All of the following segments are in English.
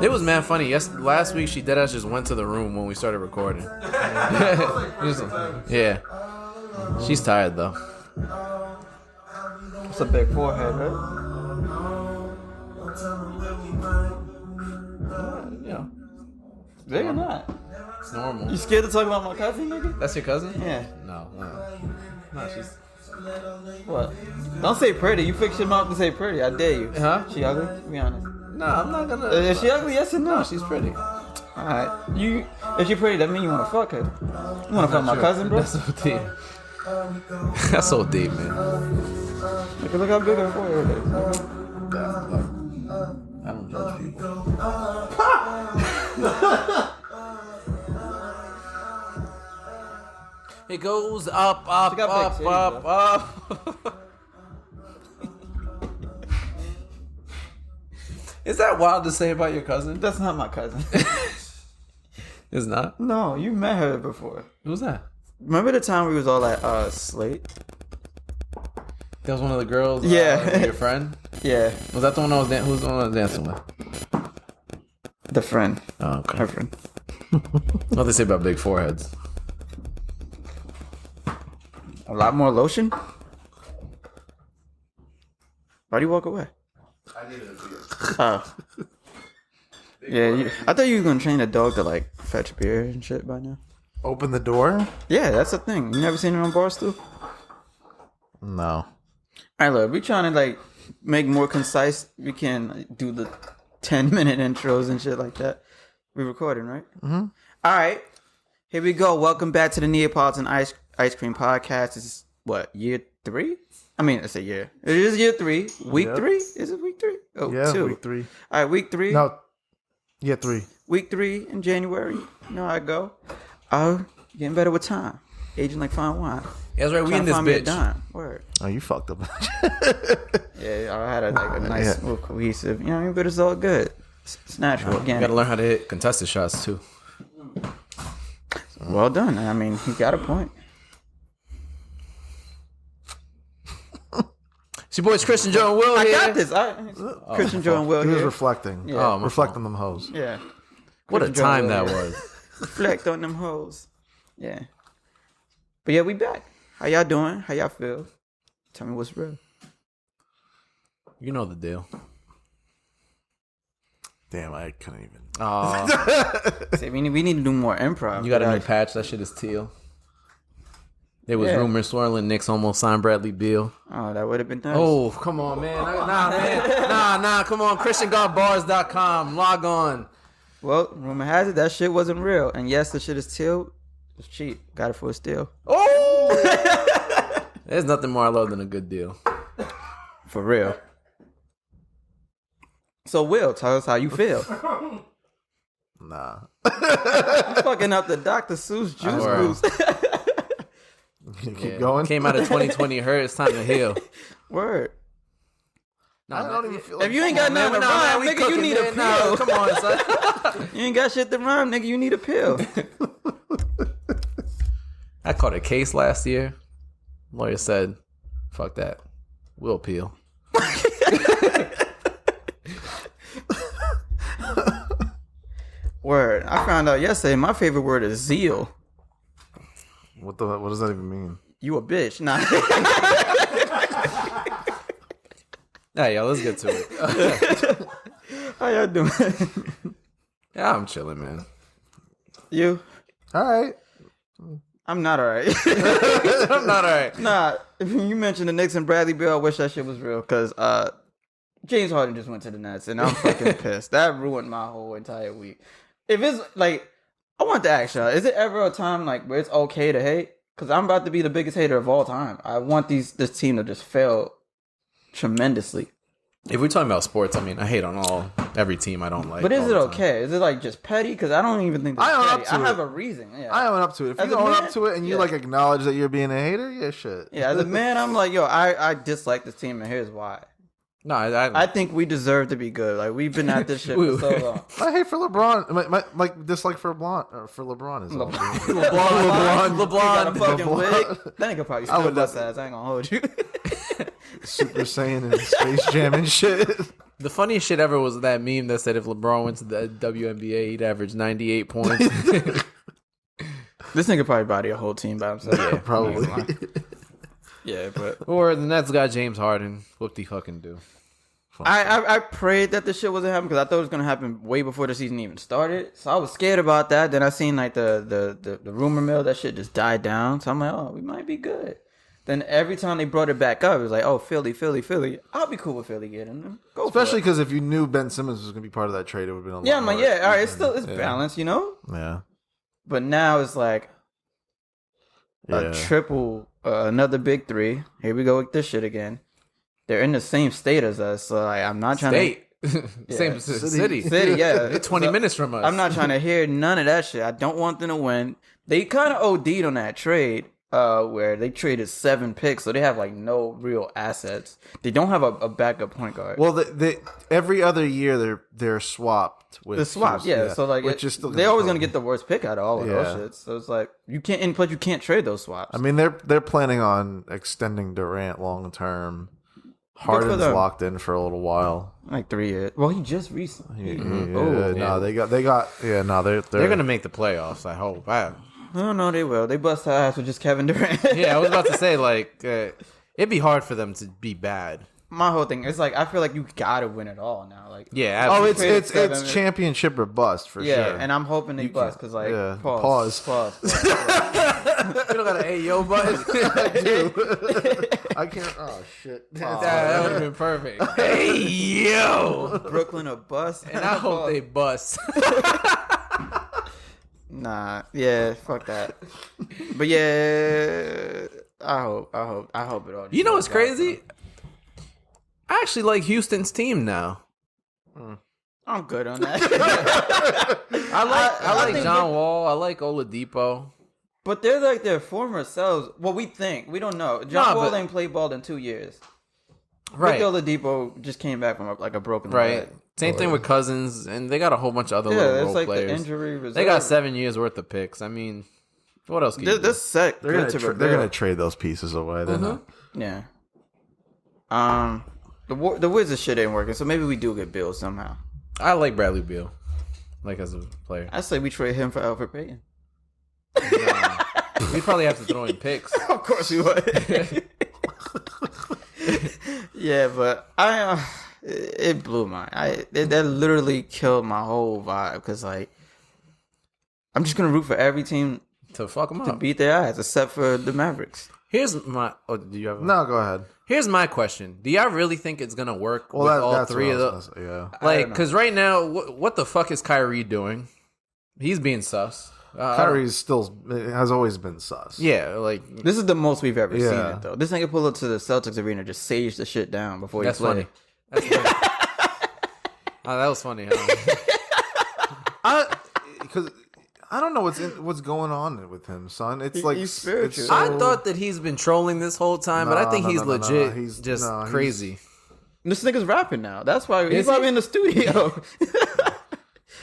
It was mad funny. Yes, last week she deadass just went to the room when we started recording. Yeah. She's tired though. It's a big forehead, right? Yeah. Big or not? It's normal. You scared to talk about my cousin, nigga? That's your cousin? Yeah. No. No, she's... What? Don't say pretty. You fix your mouth to say pretty. I dare you. Huh? She ugly? Be honest. No, I'm not gonna... Is she ugly? Yes or no? No, she's pretty. Alright. If she pretty, that mean you wanna fuck her. You wanna fuck my cousin, bro? That's so deep. That's so deep, man. Look how big her forehead is. I don't judge people. It goes up. Is that wild to say about your cousin? That's not my cousin. It's not? No, you met her before. Who's that? Remember the time we was all at Slate? That was one of the girls? Yeah. Your friend? Yeah. Was that the one I was who's the one I was dancing with? The friend. Oh, okay. Her friend. What they say about big foreheads? A lot more lotion? Why do you walk away? I needed a beer. Oh. Yeah, I thought you were going to train a dog to, like, fetch beer and shit by now. Open the door? Yeah, that's the thing. You never seen it on Barstool? No. Alright, look, we trying to, like, make more concise. We can do the 10-minute intros and shit like that. We recording, right? Mm-hmm. Alright, here we go. Welcome back to the Neapolitan Ice Cream Podcast. This is, what, year 3? I mean, it's a year. It is year 3. Week 3? Is it week 3? Oh, yeah, 2. week 3. Alright, week 3. No. Yeah, 3. Week 3 in January. You know how I go. Getting better with time. Aging like fine wine. Yeah, that's right. We in this bitch. Word. Oh, you fucked up. Yeah, I had a nice, little cohesive. You know what I mean? But it's all good. It's natural. Again, You gotta learn how to hit contested shots too. Well done. I mean, he got a point. It's your boys Christian, Joe, and Will here. I got this. Christian, Joe, and Will He was here. reflecting. Yeah. Reflecting them hoes. Yeah. What a Christian, Joe, time Will that here. was. Reflect on them hoes. Yeah. But yeah, we back. How y'all doing? How y'all feel? Tell me what's real. You know the deal. Damn, I couldn't even. See, we need to do more improv. You got a new patch. That shit is teal. There was rumors swirling Knicks almost signed Bradley Beal. Oh, that would have been nice. Oh, come on, man. Nah, come on. ChristianGodBars.com. Log on. Well, rumor has it that shit wasn't real. And yes, the shit is teal. It's cheap. Got it for a steal. Oh! There's nothing more I love than a good deal. For real. So, Will, tell us how you feel. Nah. You fucking up the Dr. Seuss juice boost. Keep going. Came out of 2020 hurt. It's time to heal. Word. I don't even feel like... If you ain't got nothing to rhyme, nigga, you need a pill. No, come on, son. You ain't got shit to rhyme, nigga, you need a pill. I caught a case last year. Lawyer said, fuck that. We'll appeal. Word. I found out yesterday my favorite word is zeal. What does that even mean? You a bitch. Nah. Hey, yo, let's get to it. How y'all doing? Yeah, I'm chilling, man. You? All right. I'm not alright. I'm not alright. Nah, if you mentioned the Knicks and Bradley Beal, I wish that shit was real. Because James Harden just went to the Nets, and I'm fucking pissed. That ruined my whole entire week. If it's like, I want to ask y'all, is it ever a time like where it's okay to hate? Because I'm about to be the biggest hater of all time. I want this team to just fail tremendously. If we're talking about sports, I mean, I hate on every team I don't like. But is it okay? Is it like just petty? Because I don't even think that's I own petty. up to I have it. a reason. Yeah. I own up to it. If As you a own man, up to it and you like acknowledge that you're being a hater, yeah, shit. Yeah, as a man, I'm like, yo, I dislike this team, and here's why. No, I think we deserve to be good. Like, we've been at this shit for so long. My hate for LeBron, my dislike for LeBron is all. LeBron. You got a fucking LeBron. wig. That nigga probably still bust ass. I ain't gonna hold you. Super Saiyan and Space Jam and shit. The funniest shit ever was that meme that said if LeBron went to the WNBA, he'd average 98 points. This nigga probably body a whole team by himself. Yeah, probably. Yeah, but Or the Nets got James Harden. Whoop de fucking do. I prayed that this shit wasn't happening because I thought it was gonna happen way before the season even started. So I was scared about that. Then I seen like the rumor mill, that shit just died down. So I'm like, oh, we might be good. Then every time they brought it back up, it was like, oh, Philly. I'll be cool with Philly getting them. Go Especially for it. because if you knew Ben Simmons was going to be part of that trade, it would have been a lot Yeah, I'm like, more. yeah, all right, it's balanced, you know. Yeah. But now it's like a triple, another big three. Here we go with this shit again. They're in the same state as us, so like, I'm not trying State. Yeah. Same city. City, yeah. They're 20 minutes from us. I'm not trying to hear none of that shit. I don't want them to win. They kind of OD'd on that trade, where they traded 7 picks, so they have like no real assets. They don't have a backup point guard. Well, they every other year they're swapped with The swap, Houston, yeah. So like, which is still they're always gonna problem. get the worst pick out of all of those shits. So it's like you can't, and plus you can't trade those swaps. I mean, they're planning on extending Durant long term. Harden's them. locked in for a little while. Like 3 years. Well, he just recently. They got. They're gonna make the playoffs. I hope. No, they will. They bust our ass with just Kevin Durant. Yeah, I was about to say like it'd be hard for them to be bad. My whole thing is like I feel like you gotta win it all now. Like Yeah. Oh, absolutely. it's championship or bust for yeah, sure. and I'm hoping they bust because like Pause. You don't got an AO button. I can't. Oh shit. That would have been perfect. Hey yo, Brooklyn a bust, and I hope they bust. Nah, yeah, fuck that. But yeah, I hope it all. You know what's crazy? I actually like Houston's team now. I'm good on that. I like think John Wall. I like Oladipo. But they're like their former selves. Well, we think. We don't know. John Wall but- ain't played ball in 2 years. Right. Victor Oladipo just came back from a broken Right. leg. Same thing with Cousins, and they got a whole bunch of other little Yeah, it's role like players. the injury reserve. They got 7 years worth of picks. I mean, what else can you do? This set. They're gonna trade those pieces away. They're not. Yeah. The Wizards shit ain't working, so maybe we do get Bill somehow. I like Bradley Beal, like as a player. I say we trade him for Alfred Payton. We probably have to throw in picks. Of course we would. Yeah, but it blew my. That literally killed my whole vibe because like I'm just gonna root for every team To fuck them to up. beat their ass except for the Mavericks. Here's my. Oh, do you have? No, go ahead. Here's my question. Do y'all really think it's gonna work Well, with all that's three what of I the? was gonna say, yeah. Like, because right now, what the fuck is Kyrie doing? He's being sus. Kyrie's still has always been sus. Yeah, like This is the most we've ever seen Yeah. it though. This nigga pull up to the Celtics arena, just sage the shit down before that's he play. funny. That's funny. Oh, that was funny. Huh? Because I don't know what's going on with him, son. It's like he's spiritual. it's so- I thought that he's been trolling this whole time, but I think he's no. legit. He's just no, he's- crazy. This nigga's rapping now. That's why he's Is he? probably in the studio.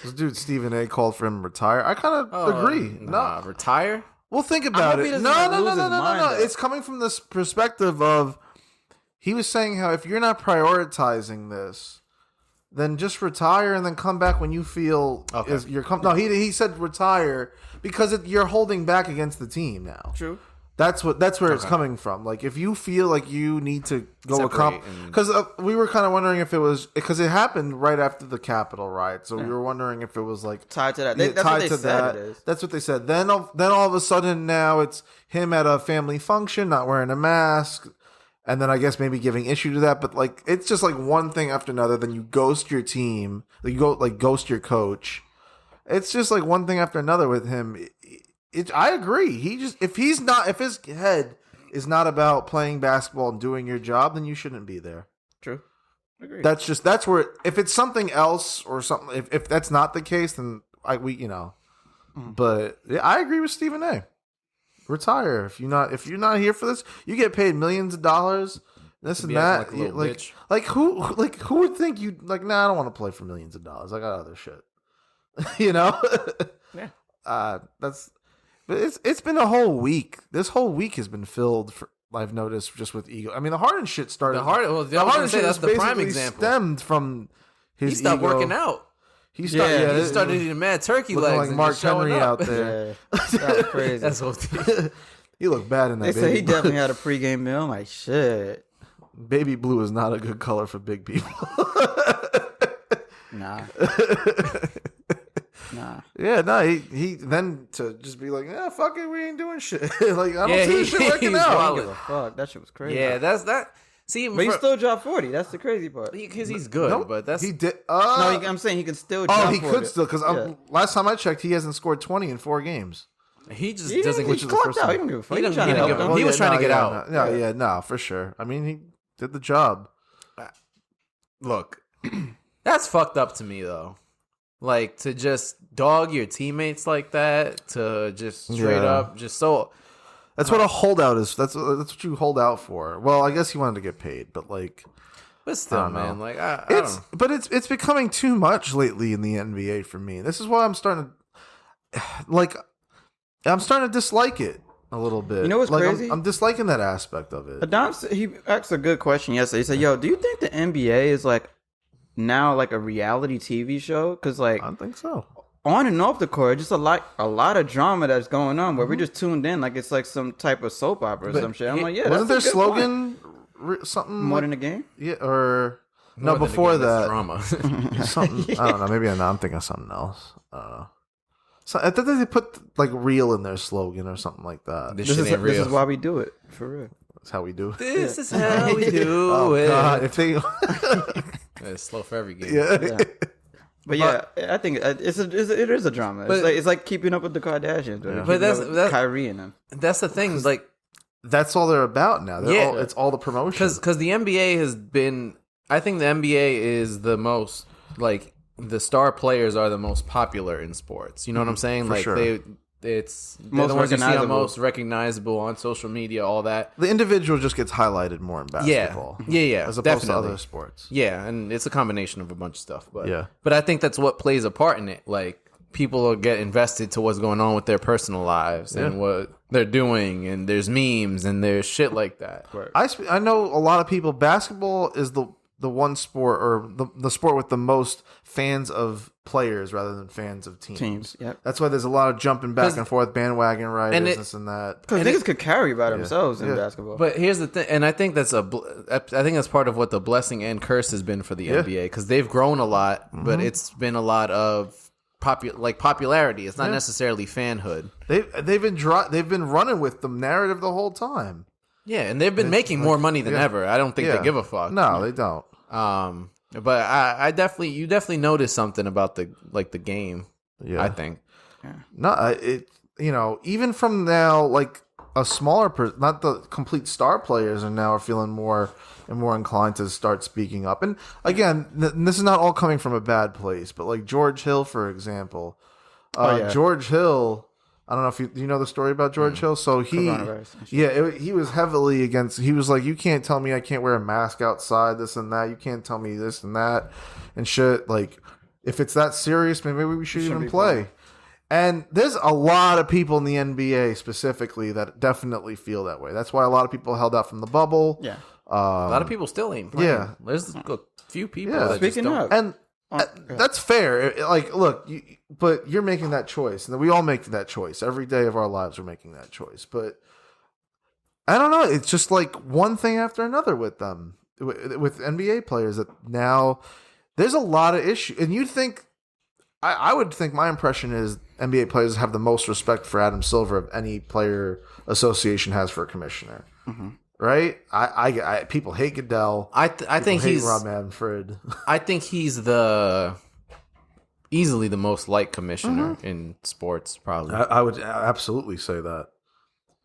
This dude Stephen A. called for him to retire. I kind of agree. Nah, retire. Well, think about hope he it. doesn't, No. like, lose his mind, though. It's coming from this perspective of he was saying how if you're not prioritizing this, then just retire and then come back when you feel Okay. No, he said retire because you're holding back against the team now. True. That's where it's coming from. Like if you feel like you need to go Separate because we were kind of wondering if it was because it happened right after the Capitol riot, so we were wondering if it was like Tied to that. yeah, That's what they said it is. That's what they said. Then all of a sudden now it's him at a family function, not wearing a mask, and then I guess maybe giving issue to that. But like it's just like one thing after another. Then you ghost your team. You ghost your coach. It's just like one thing after another with him. I agree. If his head is not about playing basketball and doing your job, then you shouldn't be there. True. Agreed. That's where if it's something else or something if that's not the case, then But yeah, I agree with Stephen A. Retire if you're not here for this. You get paid millions of dollars. This and be that. acting like a little bitch. Who would think you like? Nah, I don't want to play for millions of dollars. I got other shit. You know. Yeah. But it's been a whole week. This whole week has been filled I've noticed just with ego. I mean, the Harden shit started. The Harden shit is that's the prime basically example. stemmed from his He stopped ego. working out. He started. Yeah, He started eating mad turkey looking legs like and Mark just showing Henry up. out there. Yeah, that's crazy. That's what. He looked bad in They that. say he baby blue. definitely had a pregame meal. I'm like, shit. Baby blue is not a good color for big people. Nah. Nah. Yeah, no, he then to just be like, yeah, fuck it, we ain't doing shit. Like, I don't see this shit working he's out. I wild. don't give a fuck. That shit was crazy. Yeah, that's that. See, But he still dropped 40. That's the crazy part. because he's good, Nope, but that's he did. No, I'm saying he can still drop 40. he could still because Yeah. last time I checked, he hasn't scored 20 in 4 games. he just He doesn't. didn't, which he is the clocked first out. time. He don't give a fuck. He He, didn't- trying he to didn't help give them. He was trying to get out. No, for sure. I mean, he did the job. Look, that's fucked up to me though. Like to just dog your teammates like that, to just straight Yeah. up, just so. That's what a holdout is. That's what you hold out for. Well, I guess he wanted to get paid, but like, But still, don't know. man, like I don't know. but it's becoming too much lately in the NBA for me. This is why I'm starting to I'm starting to dislike it a little bit. You know what's like, crazy? I'm disliking that aspect of it. Adam, he asked a good question yesterday. He said, "Yo, do you think the NBA is like now like a reality TV show? Because like I don't think so. on and off the court, just a lot of drama that's going on where we're just tuned in like it's like some type of soap opera or But some shit." I'm like, yeah, Wasn't that's their a good point. slogan something More like- than a game? Yeah, or no, More than before again, that's that, drama. something. I don't know. Maybe I'm thinking of something else. So I think they put like "real" in their slogan or something like that. This This shit is ain't real. why we do it for real. That's how we do it. This is how we do Oh it. God! If they, It's slow for every game. yeah. Yeah. But yeah, I think it is a drama. But- It's like keeping up with the Kardashians, Yeah. But that's Kyrie and them. that's the thing. Like That's all they're about now. It's all the promotion. because the NBA has been. I think the NBA is the most like the star players are the most popular in sports. You know what I'm saying? For Like sure. they're Most the ones you see are recognizable. most recognizable on social media, all that. The individual just gets highlighted more in Yeah, basketball. yeah, As opposed definitely. to other sports. Yeah, and it's a combination of a bunch of stuff. But Yeah. but I think that's what plays a part in it. Like people will get invested to what's going on with their personal lives and Yeah. what they're doing, and there's memes and there's shit like that. I know a lot of people. Basketball is the one sport or the sport with the most fans of players rather than fans of teams. Yep. That's why there's a lot of jumping back and forth, bandwagon riders, and it- this and that. Because niggas could carry by themselves in Yeah. basketball. But here's the thing, and I think that's I think that's part of what the blessing and curse has been for the NBA because they've grown a lot, but it's been a lot of popularity. It's not necessarily fanhood. They've been running with the narrative the whole time. Yeah, and they've been making more money than ever. I don't think they give a fuck. No, they don't. But I definitely noticed something about the game. Yeah, I think. No, even from now, like a smaller, not the complete star players, are now feeling more and more inclined to start speaking up. And again, this is not all coming from a bad place, but like George Hill, for example, George Hill. I don't know if you know the story about George Hill. So he was heavily against. He was like, you can't tell me I can't wear a mask outside, this and that. You can't tell me this and that and shit. Like, if it's that serious, maybe we should even play. And there's a lot of people in the NBA specifically that definitely feel that way. That's why a lot of people held out from the bubble. yeah. A lot of people still ain't playing. Yeah. There's a few people Yeah. that just Speaking don't. of, And that's fair. Like, look, but you're making that choice, and we all make that choice every day of our lives. We're making that choice, but I don't know. It's just like one thing after another with them, with NBA players. That now there's a lot of issues, and you'd think, I would think, my impression is NBA players have the most respect for Adam Silver of any player association has for a commissioner. Mm-hmm. Right? I people hate Goodell. I think hate he's Rob Manfred. I think he's easily the most liked commissioner in sports, probably. I would absolutely say that.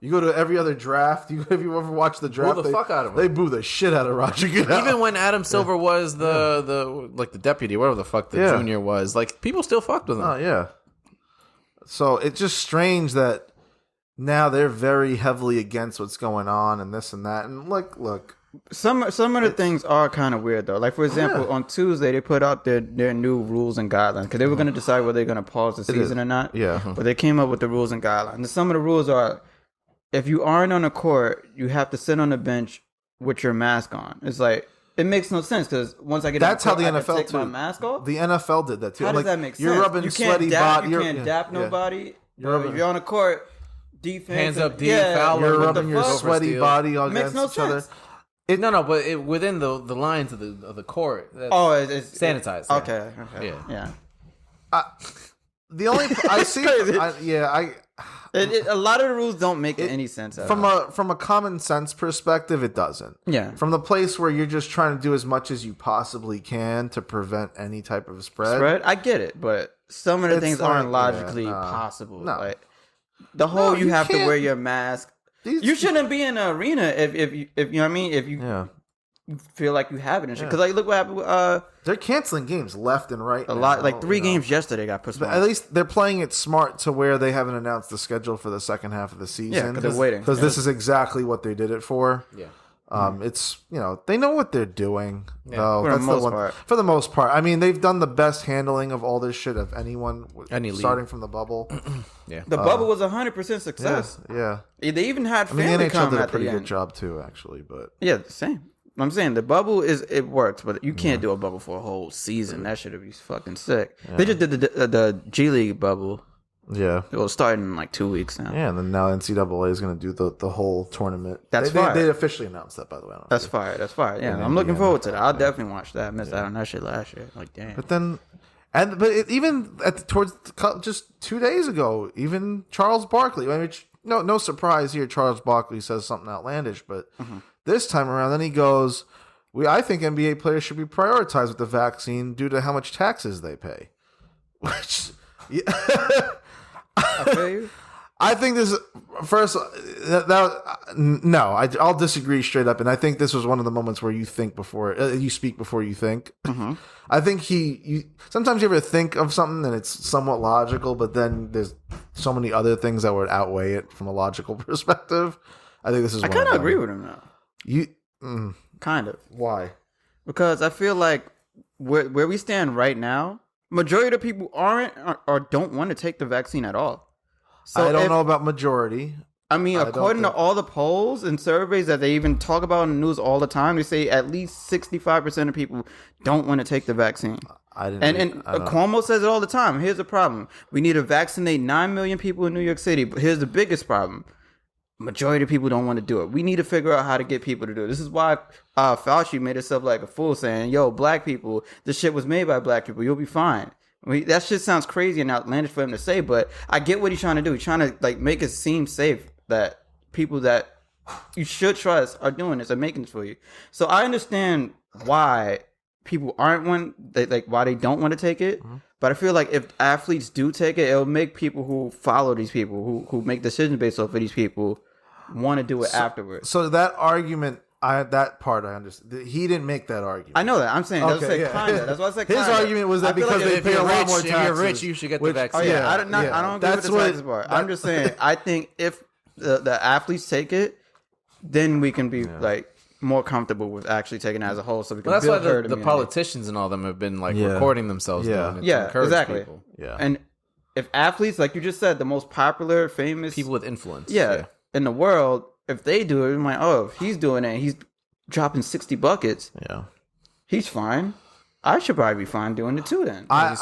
You go to every other draft. If you ever watch the draft, the fuck out of him. They boo the shit out of Roger Goodell. Even when Adam Silver was the deputy, whatever the fuck the junior was, like people still fucked with him. Oh yeah. So it's just strange that now they're very heavily against what's going on and this and that. And look. some of the things are kind of weird though. Like for example, on Tuesday they put out their new rules and guidelines because they were going to decide whether they're going to pause the season or not. Yeah. But they came up with the rules and guidelines. And some of the rules are if you aren't on a court, you have to sit on the bench with your mask on. It's like, it makes no sense because once I get That's on the how court, the I NFL take my too. mask off. The NFL did that too. How does like, that make sense? You're rubbing sweaty body. You can't dap nobody. If you're on a court, defense. Hands up, D, yeah, foul. You're What rubbing the your fuck? sweaty body against Makes no each other. sense. But within the lines of the court. It's sanitized. Okay. Yeah. The only I see, a lot of the rules don't make any sense at all. from a common sense perspective, it doesn't. Yeah. From the place where you're just trying to do as much as you possibly can to prevent any type of spread. I get it, but some of the things aren't logically possible. No. Like the whole you have to wear your mask. You shouldn't be in an arena if you know what I mean. If you feel like you have it and shit. Because like look what happened with, they're canceling games left and right. A lot, like 3 games yesterday got postponed. But at least they're playing it smart to where they haven't announced the schedule for the second half of the season. Yeah, because they're waiting. Because this is exactly what they did it for. Yeah. It's they know what they're doing. Yeah. Though. For the most part. For the most part, I mean, they've done the best handling of all this shit of anyone, starting from the bubble. Yeah, the bubble was 100% success. Yeah. They even had I mean, family the NHL come did a at pretty the good end. job too, actually. But Yeah, same. I'm saying the bubble it works, but you can't do a bubble for a whole season. That should be fucking sick. Yeah. They just did the G League bubble. Yeah, it will start in like 2 weeks now. Yeah, and then now NCAA is going to do the whole tournament. That's fire. They officially announced that, by the way. That's fire. Yeah, I'm looking forward to that. I'll definitely watch that. I missed out on that shit last year. Like, damn. But then, even just 2 days ago, even Charles Barkley. I mean, no surprise here. Charles Barkley says something outlandish, but this time around, then he goes, I think NBA players should be prioritized with the vaccine due to how much taxes they pay. Which, I feel you. I think this first. I'll disagree straight up, and I think this was one of the moments where you think before you speak before you think. Mm-hmm. I think sometimes you ever think of something and it's somewhat logical, but then there's so many other things that would outweigh it from a logical perspective. I think this is. I kind of agree with him now. Kind of. Why? Because I feel like where we stand right now, majority of people aren't or don't want to take the vaccine at all. So I don't know about majority. I mean, according to all the polls and surveys that they even talk about in the news all the time, they say at least 65% of people don't want to take the vaccine. And Cuomo says it all the time. Here's the problem. We need to vaccinate 9 million people in New York City. But here's the biggest problem. Majority of people don't want to do it. We need to figure out how to get people to do it. This is why Fauci made himself like a fool saying, yo, black people, this shit was made by black people. You'll be fine. That shit sounds crazy and outlandish for him to say, but I get what he's trying to do. He's trying to like make it seem safe that people that you should trust are doing this and making this for you. So I understand why people why they don't want to take it. Mm-hmm. But I feel like if athletes do take it, it'll make people who follow these people, who make decisions based off of these people, want to do it afterwards. So that argument, that part I understand. He didn't make that argument. I know that. I'm saying kind of. That's why I said his argument was that because they pay a lot more taxes. If you're rich, you should get the vaccine. I don't agree with the taxes part. I'm just saying. I think if the athletes take it, then we can be like more comfortable with actually taking it as a whole. So we can. Well, that's why the politicians and all them have been like recording themselves doing it. Yeah, exactly. People. Yeah, and if athletes, like you just said, the most popular, famous people with influence, in the world, if they do it, I'm like, if he's doing it, he's dropping 60 buckets. Yeah, he's fine. I should probably be fine doing it too. Then I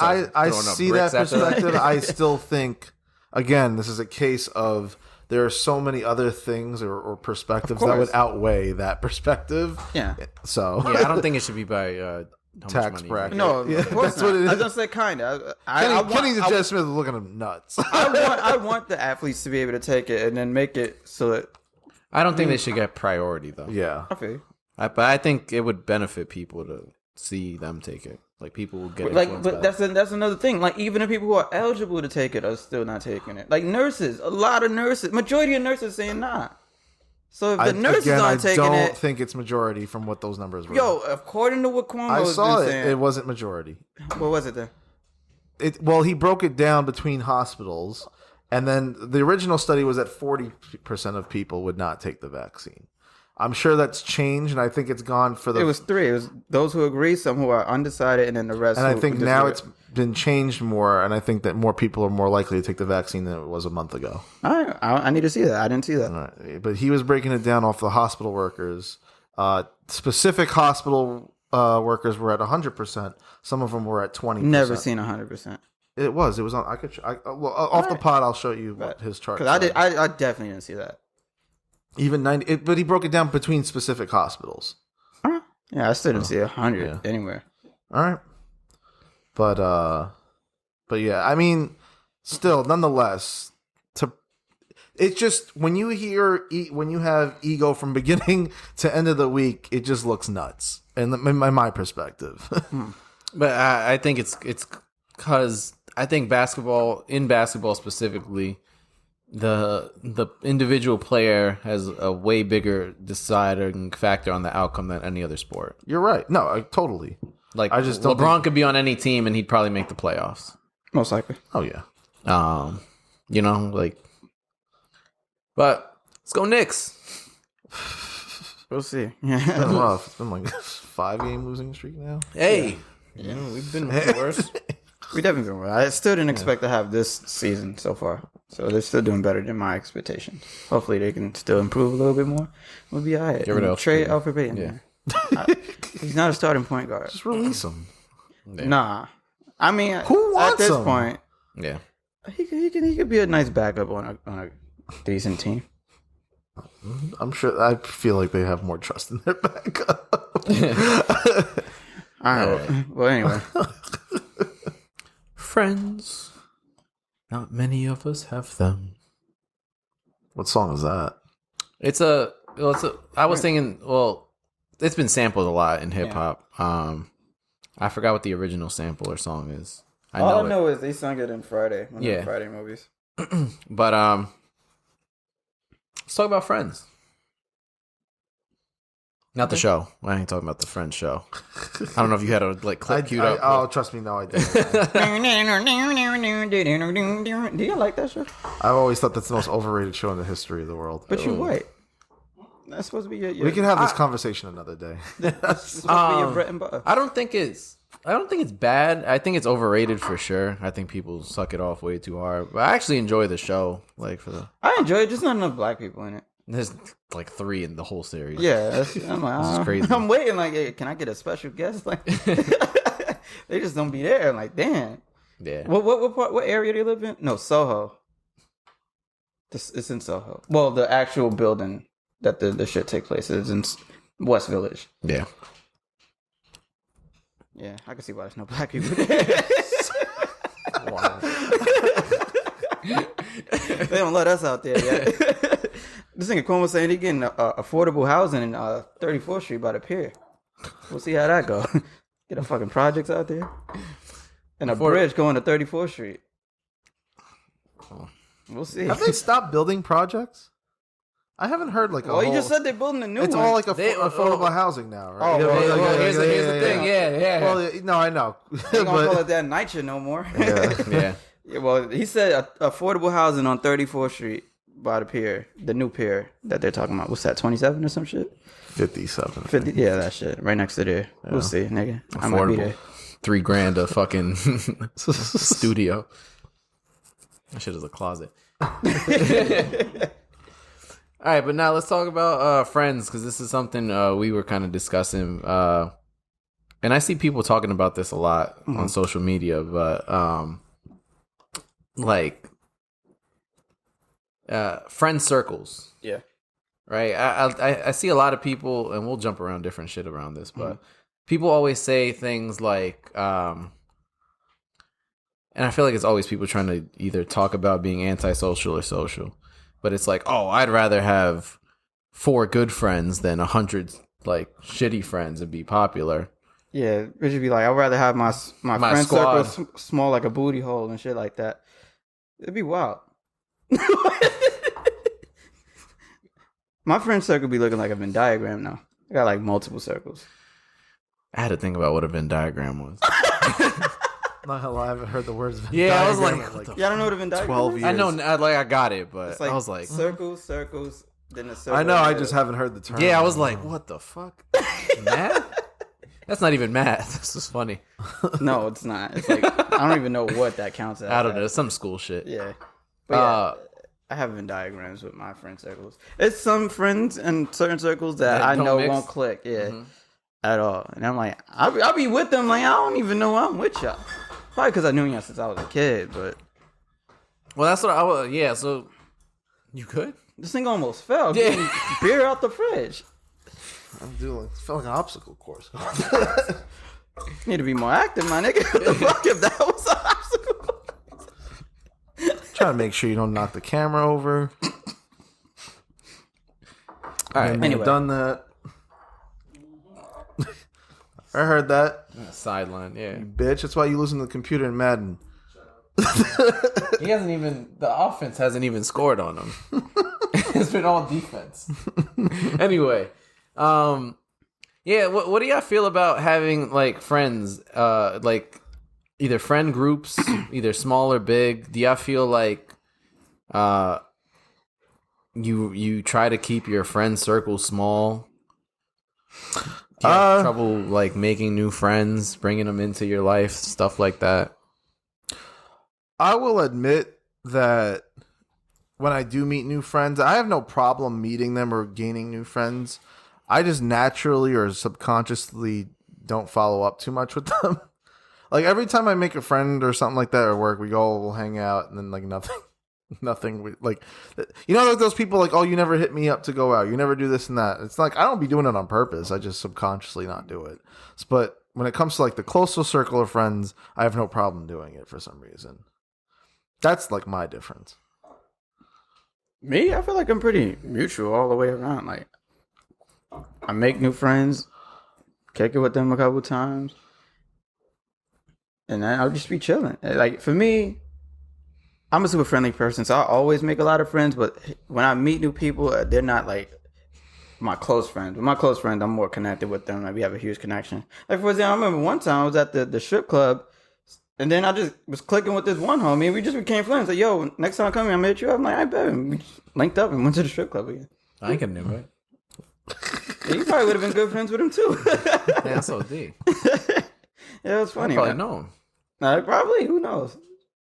see that perspective. I still think, again, this is a case of there are so many other things or perspectives that would outweigh that perspective. Yeah. So I don't think it should be by tax bracket. No, that's what it is. I was gonna say kind of. Kenny the Jet Smith is looking at him nuts. I want the athletes to be able to take it and then make it so that. I don't think they should get priority though. Yeah. I feel. But I think it would benefit people to see them take it. Like people will get but that's another thing. Like even the people who are eligible to take it are still not taking it. Like nurses, a lot of nurses, majority of nurses saying nah. So if the nurses aren't taking it, I don't think it's majority from what those numbers were. Yo, according to what Cuomo was saying, it wasn't majority. What was it then? He broke it down between hospitals, and then the original study was that 40% of people would not take the vaccine. I'm sure that's changed, and I think it's gone for the. It was 3. It was those who agree, some who are undecided, and then the rest. And I who think just now do it's been changed more, and I think that more people are more likely to take the vaccine than it was a month ago. I need to see that. I didn't see that. Right. But he was breaking it down off the hospital workers. Specific hospital workers were at 100%. Some of them were at 20%. Never seen 100%. It was on. Off the pod. I'll show you what his chart. Because I definitely didn't see that. Even 90, but he broke it down between specific hospitals. Yeah, I still didn't see 100 anywhere. All right, but yeah, I mean, still, nonetheless, it's just when you have ego from beginning to end of the week, it just looks nuts, and in my perspective. But I think it's because I think basketball specifically, the individual player has a way bigger deciding factor on the outcome than any other sport. You're right. No, totally. Like I just don't LeBron could be on any team and he'd probably make the playoffs. Most likely. Oh yeah. But let's go Knicks. We'll see. It's been rough. It's been like 5-game losing streak now. Hey, we've been worse. We definitely been well. I still didn't expect to have this season so far. So they're still doing better than my expectations. Hopefully they can still improve a little bit more. We'll be all right. Get rid of trade Alfred Payton. Yeah. He's not a starting point guard. Just release him. Yeah. Nah. I mean, Who wants at this him? point, Yeah. he could be a nice backup on a decent team. I'm sure. I feel like they have more trust in their backup. All right. Well, anyway. Friends. Not many of us have them. What song is that? I was thinking, it's been sampled a lot in hip hop. I forgot what the original sample or song is. All I know is they sung it in Friday. One of the Friday movies. But let's talk about Friends. Not the show. I ain't talking about the Friends show. I don't know if you had a clip queued up. Oh, trust me, no, I didn't. Do you like that show? I've always thought that's the most overrated show in the history of the world. But you're white. That's supposed to be your we can have this conversation another day. That's supposed to be your bread and butter. I don't think it's bad. I think it's overrated for sure. I think people suck it off way too hard. But I actually enjoy the show. I enjoy it. Just not enough black people in it. There's 3 in the whole series. Yeah, I'm like, This is crazy. I'm waiting. Like, hey, can I get a special guest? Like, they just don't be there. I'm like, damn. Yeah. What area they live in? No, Soho. It's in Soho. Well, the actual building that the shit take place is in West Village. Yeah. Yeah, I can see why there's no black people there. Wow. They don't let us out there yet. This nigga Cuomo saying he getting affordable housing in 34th Street by the pier. We'll see how that go. Get a fucking projects out there. And a bridge going to 34th Street. We'll see. Have they stopped building projects? I haven't heard like a Well, you just said they're building a new one. It's all like affordable housing now, right? Here's the thing. Yeah. Well, no, I know. They don't call it that NYCHA no more. Yeah. Yeah, well, he said affordable housing on 34th Street by the pier, the new pier that they're talking about. What's that, 27 or some shit? 57. 50, yeah, that shit. Right next to there. Yeah. We'll see, nigga. I might be there. $3,000 a fucking studio. That shit is a closet. All right, but now let's talk about Friends, because this is something we were kind of discussing. And I see people talking about this a lot on social media, but friend circles. Yeah. Right? I see a lot of people, and we'll jump around different shit around this, but people always say things like, and I feel like it's always people trying to either talk about being antisocial or social. But it's like, oh, I'd rather have 4 good friends than 100 shitty friends and be popular. Yeah, it should be like, I'd rather have my friend squad circle small like a booty hole and shit like that. It'd be wild. My friend circle be looking like a Venn diagram now. I got multiple circles. I had to think about what a Venn diagram was. Not gonna lie, I haven't heard the words. Yeah, I was like, yeah, I don't know what a Venn diagram 12 is. years. I know, I got it, but It's I was like, circles, than a silver. I know. I and just gold. haven't heard the term. Yeah, I was like, what the fuck? Math? That's not even math. This is funny. No, it's not. It's like I don't even know what that counts as. I don't know. Some school shit. Yeah. But yeah, I have Venn diagrams with my friend circles. It's some friends in certain circles that I don't know mix? won't click. Yeah. At all. And I'm like, I'll be with them like I don't even know I'm with y'all. Probably because I knew y'all since I was a kid, but Well, that's what I was. Yeah, so you could? this thing almost fell. Yeah. Getting beer out the fridge. I'm doing. It felt like an obstacle course. Need to be more active, my nigga. What the fuck if that was an obstacle? Trying to make sure you don't knock the camera over. All right. Anyway. Done that. I heard that, Sideline, yeah. bitch. That's why you listen to the computer in Madden. He hasn't even, the offense hasn't even scored on him. It's been all defense. Anyway, yeah, what do y'all feel about having like friends, like either friend groups, either small or big? Do y'all feel like you try to keep your friend circle small? Do you have trouble like making new friends, bringing them into your life, stuff like that? I will admit that when I do meet new friends, I have no problem meeting them or gaining new friends. I just naturally or subconsciously don't follow up too much with them. Like every time I make a friend or something like that at work, we go, we'll hang out, and then like nothing. Like, you know, like those people like, oh, you never hit me up to go out. You never do this and that. It's like I don't be doing it on purpose. I just subconsciously not do it. But when it comes to like the closer circle of friends, I have no problem doing it for some reason. That's like my difference. Me, I feel like I'm pretty mutual all the way around. Like, I make new friends, kick it with them a couple times, and then I'll just be chilling. Like, for me, I'm a super friendly person, so I always make a lot of friends, but when I meet new people, they're not like my close friends. With my close friends, I'm more connected with them. Like, we have a huge connection. Like, for example, I remember one time I was at the strip club, and then I just was clicking with this one homie, and we just became friends. Like, yo, next time I come here, I'll meet you. I'm like, I bet. And we just linked up and went to the strip club again. I ain't gonna do it. Yeah, you probably would have been good friends with him, too. Yeah, that's OD. Yeah, it was funny. I probably man. know him. Nah, probably. Who knows?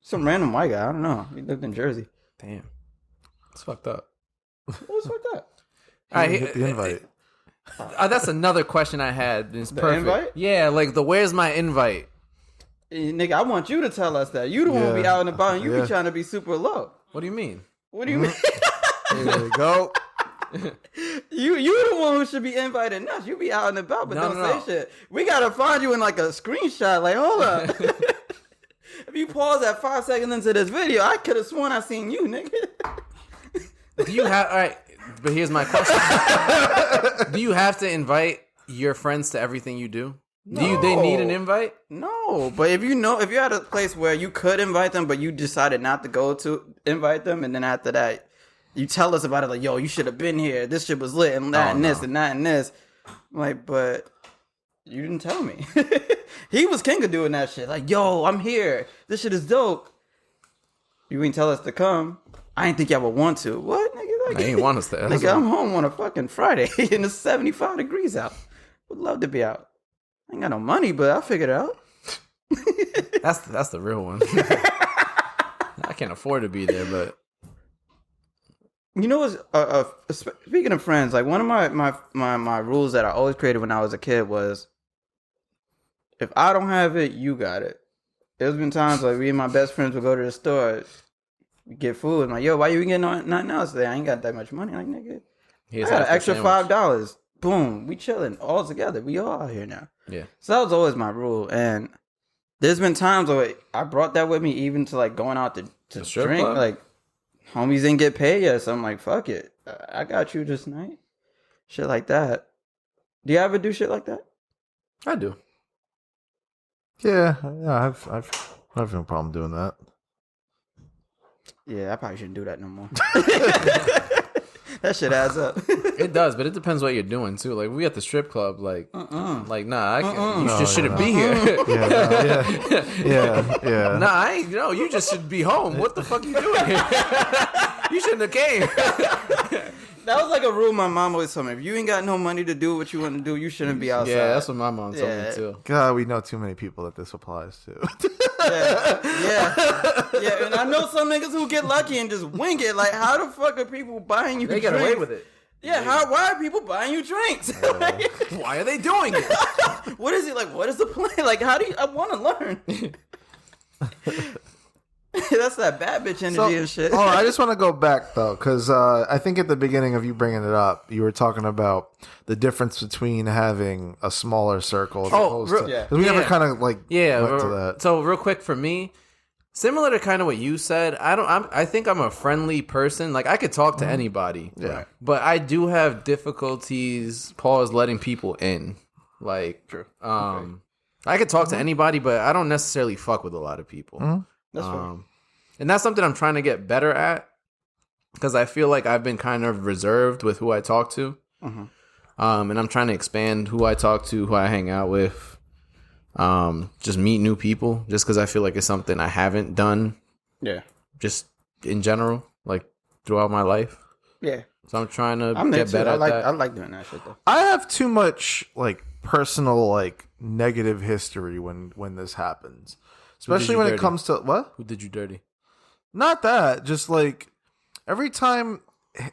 Some random white guy. I don't know. He lived in Jersey. Damn, it's fucked up. What was fucked up? All right, Hit the invite. that's another question I had. It's The perfect. invite? Yeah, like the where's my invite? Hey, nigga, I want you to tell us that. You the one be Yeah. out and about, and you Yeah. be trying to be super low. What do you mean? What do you mean? There we go. You the one who should be inviting us. You be out and about, but No, don't no. say shit. We gotta find you in like a screenshot. Like, hold up. If you pause at 5 seconds into this video, I could have sworn I seen you, nigga. Do you have all right? But here's my question: do you have to invite your friends to everything you do? Do they need an invite? No, but if you're at a place where you could invite them, but you decided not to go to invite them, and then after that, you tell us about it, like, yo, you should have been here. This shit was lit, and that, and this, and that, and this. I'm like, but you didn't tell me. He was king of doing that shit. Like, yo, I'm here. This shit is dope. You ain't tell us to come. I ain't think y'all would want to. What, nigga? Like, I ain't want us to. nigga, I'm home on a fucking Friday, and it's 75 degrees out. Would love to be out. I ain't got no money, but I'll figure it out. That's the real one. I can't afford to be there, but You know what's speaking of friends, like one of my rules that I always created when I was a kid was, if I don't have it, you got it. There's been times like me and my best friends would go to the store, we get food, and like, yo, why you getting nothing else today? I ain't got that much money. Like, nigga, I got an extra $5. Boom, we chilling all together. We all out here now. Yeah. So that was always my rule, and there's been times where I brought that with me, even to like going out to strip drink. club? Like, homies didn't get paid yet, so I'm like, fuck it, I got you this night. Shit like that. Do you ever do shit like that? I do. Yeah, I've no problem doing that. Yeah, I probably shouldn't do that no more. That shit adds up. It does, but it depends what you're doing too. Like we at the strip club, like nah, I can, you No, just shouldn't be here. Yeah. Nah, I ain't. No, you just should be home. What the fuck you doing here? You shouldn't have came. That was like a rule my mom always told me. If you ain't got no money to do what you want to do, you shouldn't be outside. Yeah, that's what my mom told me too. God, we know too many people that this applies to. Yeah. And I know some niggas who get lucky and just wing it. Like, how the fuck are people buying you They drinks? get away with it. Yeah, why are people buying you drinks? Why are they doing it? What is it like? What is the plan? Like, how do you? I want to learn. That's that bad bitch energy and shit. Oh, I just want to go back though, because I think at the beginning of you bringing it up, you were talking about the difference between having a smaller circle. As opposed to, yeah. 'cause we never kind of went to that. So real quick for me, similar to kind of what you said, I think I'm a friendly person. Like I could talk to anybody. Yeah. But I do have difficulties, letting people in. Like, True. I could talk to anybody, but I don't necessarily fuck with a lot of people. That's fine. And that's something I'm trying to get better at because I feel like I've been kind of reserved with who I talk to. And I'm trying to expand who I talk to, who I hang out with. Just meet new people just because I feel like it's something I haven't done. Yeah. Just in general, like throughout my life. Yeah. So I'm trying to get better at that. I like doing that shit though. I have too much like personal like negative history when this happens, especially when it comes to what? Who did you dirty? Not that, just like every time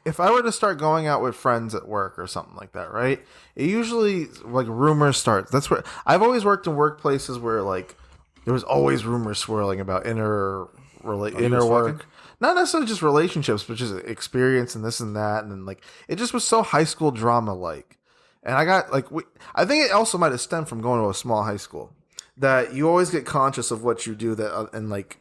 if I were to start going out with friends at work or something like that, right? It usually like rumors start. That's where I've always worked in workplaces where like there was always rumors swirling about inner work. Not necessarily just relationships, but just experience and this and that, and then like it just was so high school drama like. And I got like I think it also might have stemmed from going to a small high school that you always get conscious of what you do that and like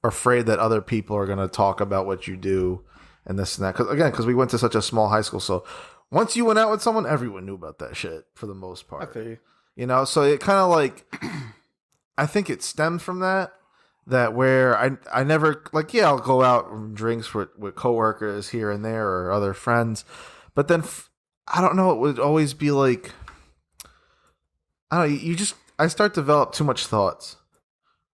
are afraid that other people are going to talk about what you do and this and that. Because we went to such a small high school, so once you went out with someone, everyone knew about that shit for the most part. I feel you. You know, so it kind of like I think it stemmed from that where I never like I'll go out and drinks with coworkers here and there or other friends, but then I don't know, it would always be like I don't know, I start to develop too much thoughts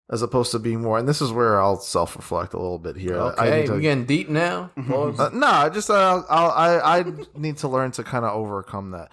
as opposed to being more, and this is where I'll self-reflect a little bit here. Okay, we're getting deep now. No, I need to learn to kind of overcome that.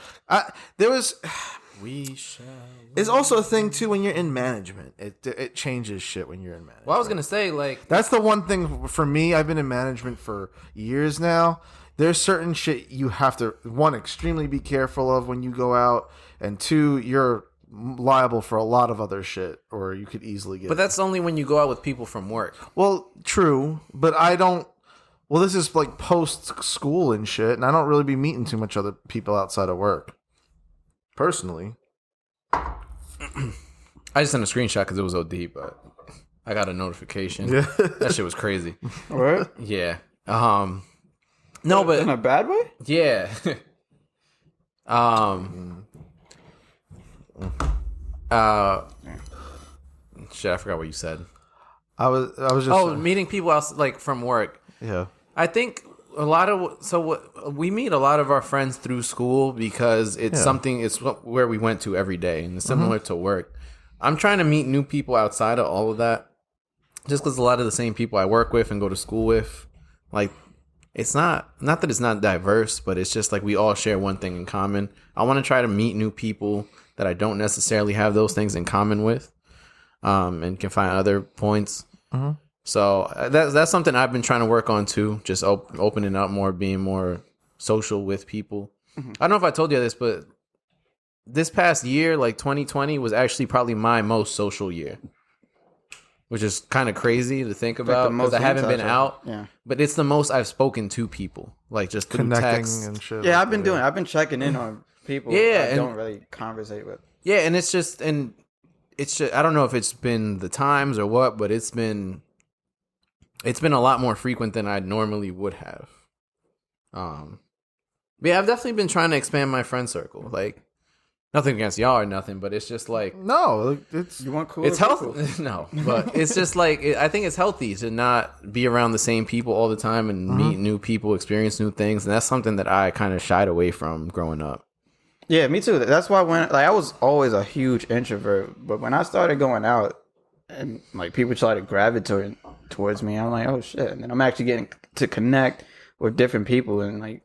It's also a thing too when you're in management. It changes shit when you're in management. Well, I was gonna say like that's the one thing for me. I've been in management for years now. There's certain shit you have to extremely be careful of when you go out, and two, you're liable for a lot of other shit, or you could easily get. But that's only when you go out with people from work. Well, true, but I don't. Well, this is like post school and shit, and I don't really be meeting too much other people outside of work. Personally, I just sent a screenshot because it was OD, but I got a notification. Yeah. That shit was crazy. What? Yeah. No, but In a bad way? yeah. Shit, I forgot what you said. I was just Meeting people else like from work. yeah. I think we meet a lot of our friends through school because it's where we went to every day, and it's similar to work. I'm trying to meet new people outside of all of that, just because a lot of the same people I work with and go to school with, like, it's not that it's not diverse, but it's just like we all share one thing in common. I want to try to meet new people that I don't necessarily have those things in common with, and can find other points. So that's something I've been trying to work on too. Just opening up more, being more social with people. I don't know if I told you this, but this past year, like 2020, was actually probably my most social year, which is kind of crazy to think about because I haven't been out. Yeah, but it's the most I've spoken to people, like just through Connecting text and shit. yeah. I've been checking in on people. Yeah, I don't really conversate with. Yeah, and it's just I don't know if it's been the times or what, but it's been a lot more frequent than I normally would have. Yeah, I've definitely been trying to expand my friend circle. Like, nothing against y'all or nothing, but it's just like No, it's You want cool? it's healthy. No, but it's just like I think it's healthy to not be around the same people all the time and meet new people, experience new things, and that's something that I kind of shied away from growing up. Yeah, me too. That's why I was always a huge introvert, but when I started going out and like people started gravitating towards me, I'm like, oh shit, and then I'm actually getting to connect with different people and like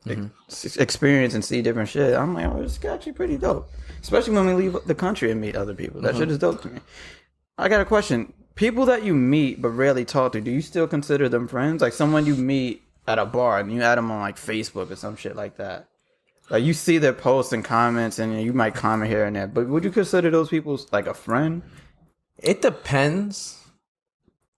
experience and see different shit. I'm like, oh, it's actually pretty dope. Especially when we leave the country and meet other people. That shit is dope to me. I got a question. People that you meet but rarely talk to, do you still consider them friends? Like someone you meet at a bar and you add them on like Facebook or some shit like that. Like you see their posts and comments and you might comment here and there. But would you consider those people like a friend? It depends.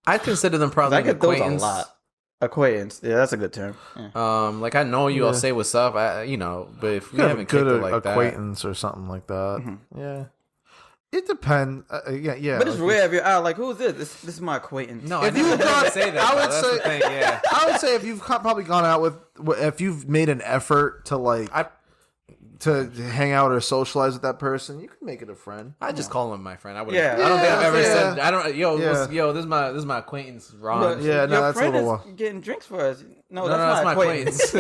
I consider them probably an acquaintance. Those a lot. Acquaintance, yeah, that's a good term. Yeah. Like I know you, I'll say what's up, but if we You have a haven't kicked it good like acquaintance or something like that. Yeah, it depends. Yeah. But it's rare if you're out. Like, who's this? This is my acquaintance. No, if you've gone, say that. I would that's say, the thing, yeah. I would say if you've probably gone out with, if you've made an effort to like. To hang out or socialize with that person, you can make it a friend. I just call him my friend. I would. Yeah. I don't think I've ever Yeah. said. I don't. Yeah. This is my acquaintance, Ron. But Yeah, no, your that's a friend little is getting drinks for us. No, No, that's my my acquaintance.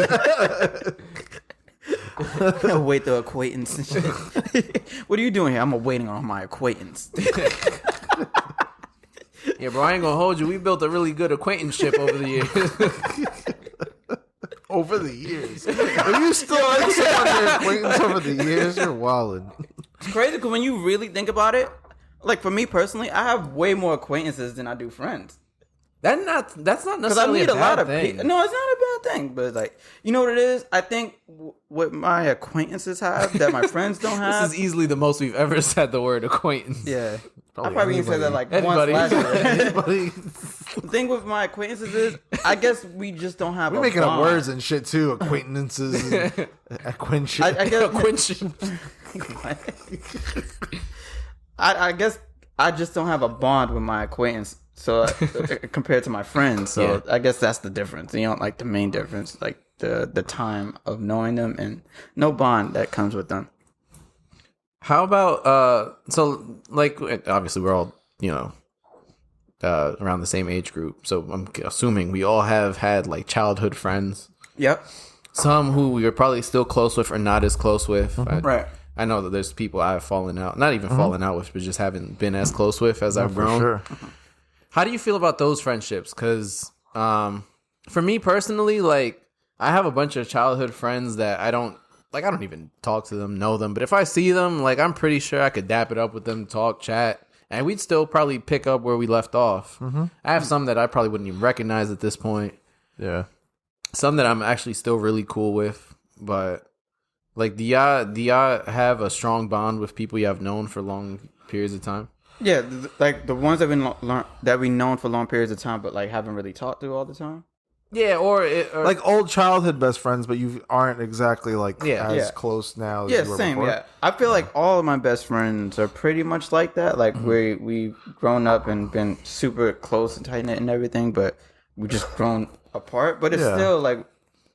Wait the acquaintance and shit. What are you doing here? I'm waiting on my acquaintance. Yeah, bro. I ain't gonna hold you. We built a really good acquaintanceship over the years. Over the years. If you still like someone your acquaintance over the years, you're wildin'. It's crazy because when you really think about it, like for me personally, I have way more acquaintances than I do friends. That's not Because I necessarily meet a a lot bad of thing. people. No, it's not a bad thing. But like, you know what it is? I think what my acquaintances have that my friends don't have. This is easily the most we've ever said the word acquaintance. Yeah. Probably I probably even said that like once Anybody. last year. Anybody, The thing with my acquaintances is, I guess we just don't have. we're a making up bond. words and shit too. Acquaintances, and acquaintance. I guess. Acquaintance. I guess I just don't have a bond with my acquaintance, so compared to my friends. So Yeah. I guess that's the difference. You know, like the main difference, like the time of knowing them and no bond that comes with them. How about so like obviously we're all around the same age group, so I'm assuming we all have had like childhood friends. Yep. Some who we are probably still close with or not as close with. Right. I know that there's people I've fallen out, not even fallen out with, but just haven't been as close with as I've grown. For sure. How do you feel about those friendships? Because for me personally, like I have a bunch of childhood friends that I don't even talk to them, know them. But if I see them, like I'm pretty sure I could dap it up with them, talk, chat, and we'd still probably pick up where we left off. I have some that I probably wouldn't even recognize at this point. Yeah. Some that I'm actually still really cool with. But like, do y'all have a strong bond with people you have known for long periods of time? Yeah, like the ones that we known for long periods of time, but like haven't really talked to all the time. Yeah, or Like old childhood best friends, but you aren't exactly like Yeah. as Yeah. close now as Yeah, you were same. before. Yeah, I feel like all of my best friends are pretty much like that. Like we've grown up and been super close and tight knit and everything, but we've just grown apart. But it's Yeah. still like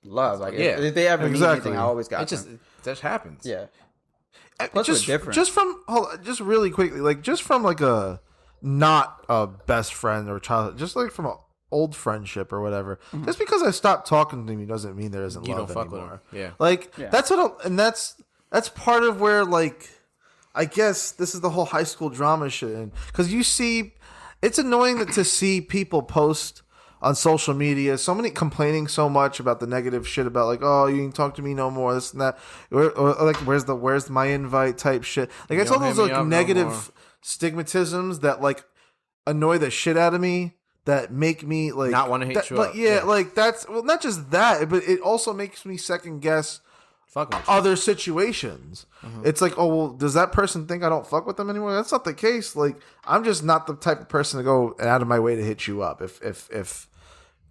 love. Like if they ever need Exactly. anything, I always got it just happens. yeah. Plus just we're different. just really quickly, like just from like a not a best friend or childhood, just like from a old friendship or whatever. Just because I stopped talking to you doesn't mean there isn't You love don't fuck with anymore. them. Yeah. Like Yeah. that's what, and that's part of where like I guess this is the whole high school drama shit, because you see, it's annoying to see people post on social media so many complaining so much about the negative shit about like, oh, you can talk to me no more, this and that, or like where's my invite type shit. Like it's all don't those hit me like up no negative more. stigmatisms that like annoy the shit out of me, that make me like Not wanna hit that- you like, up. yeah, Yeah. like that's, well, not just that, but it also makes me second guess Fuck with you. other situations. It's like, oh well, does that person think I don't fuck with them anymore? That's not the case. Like I'm just not the type of person to go out of my way to hit you up if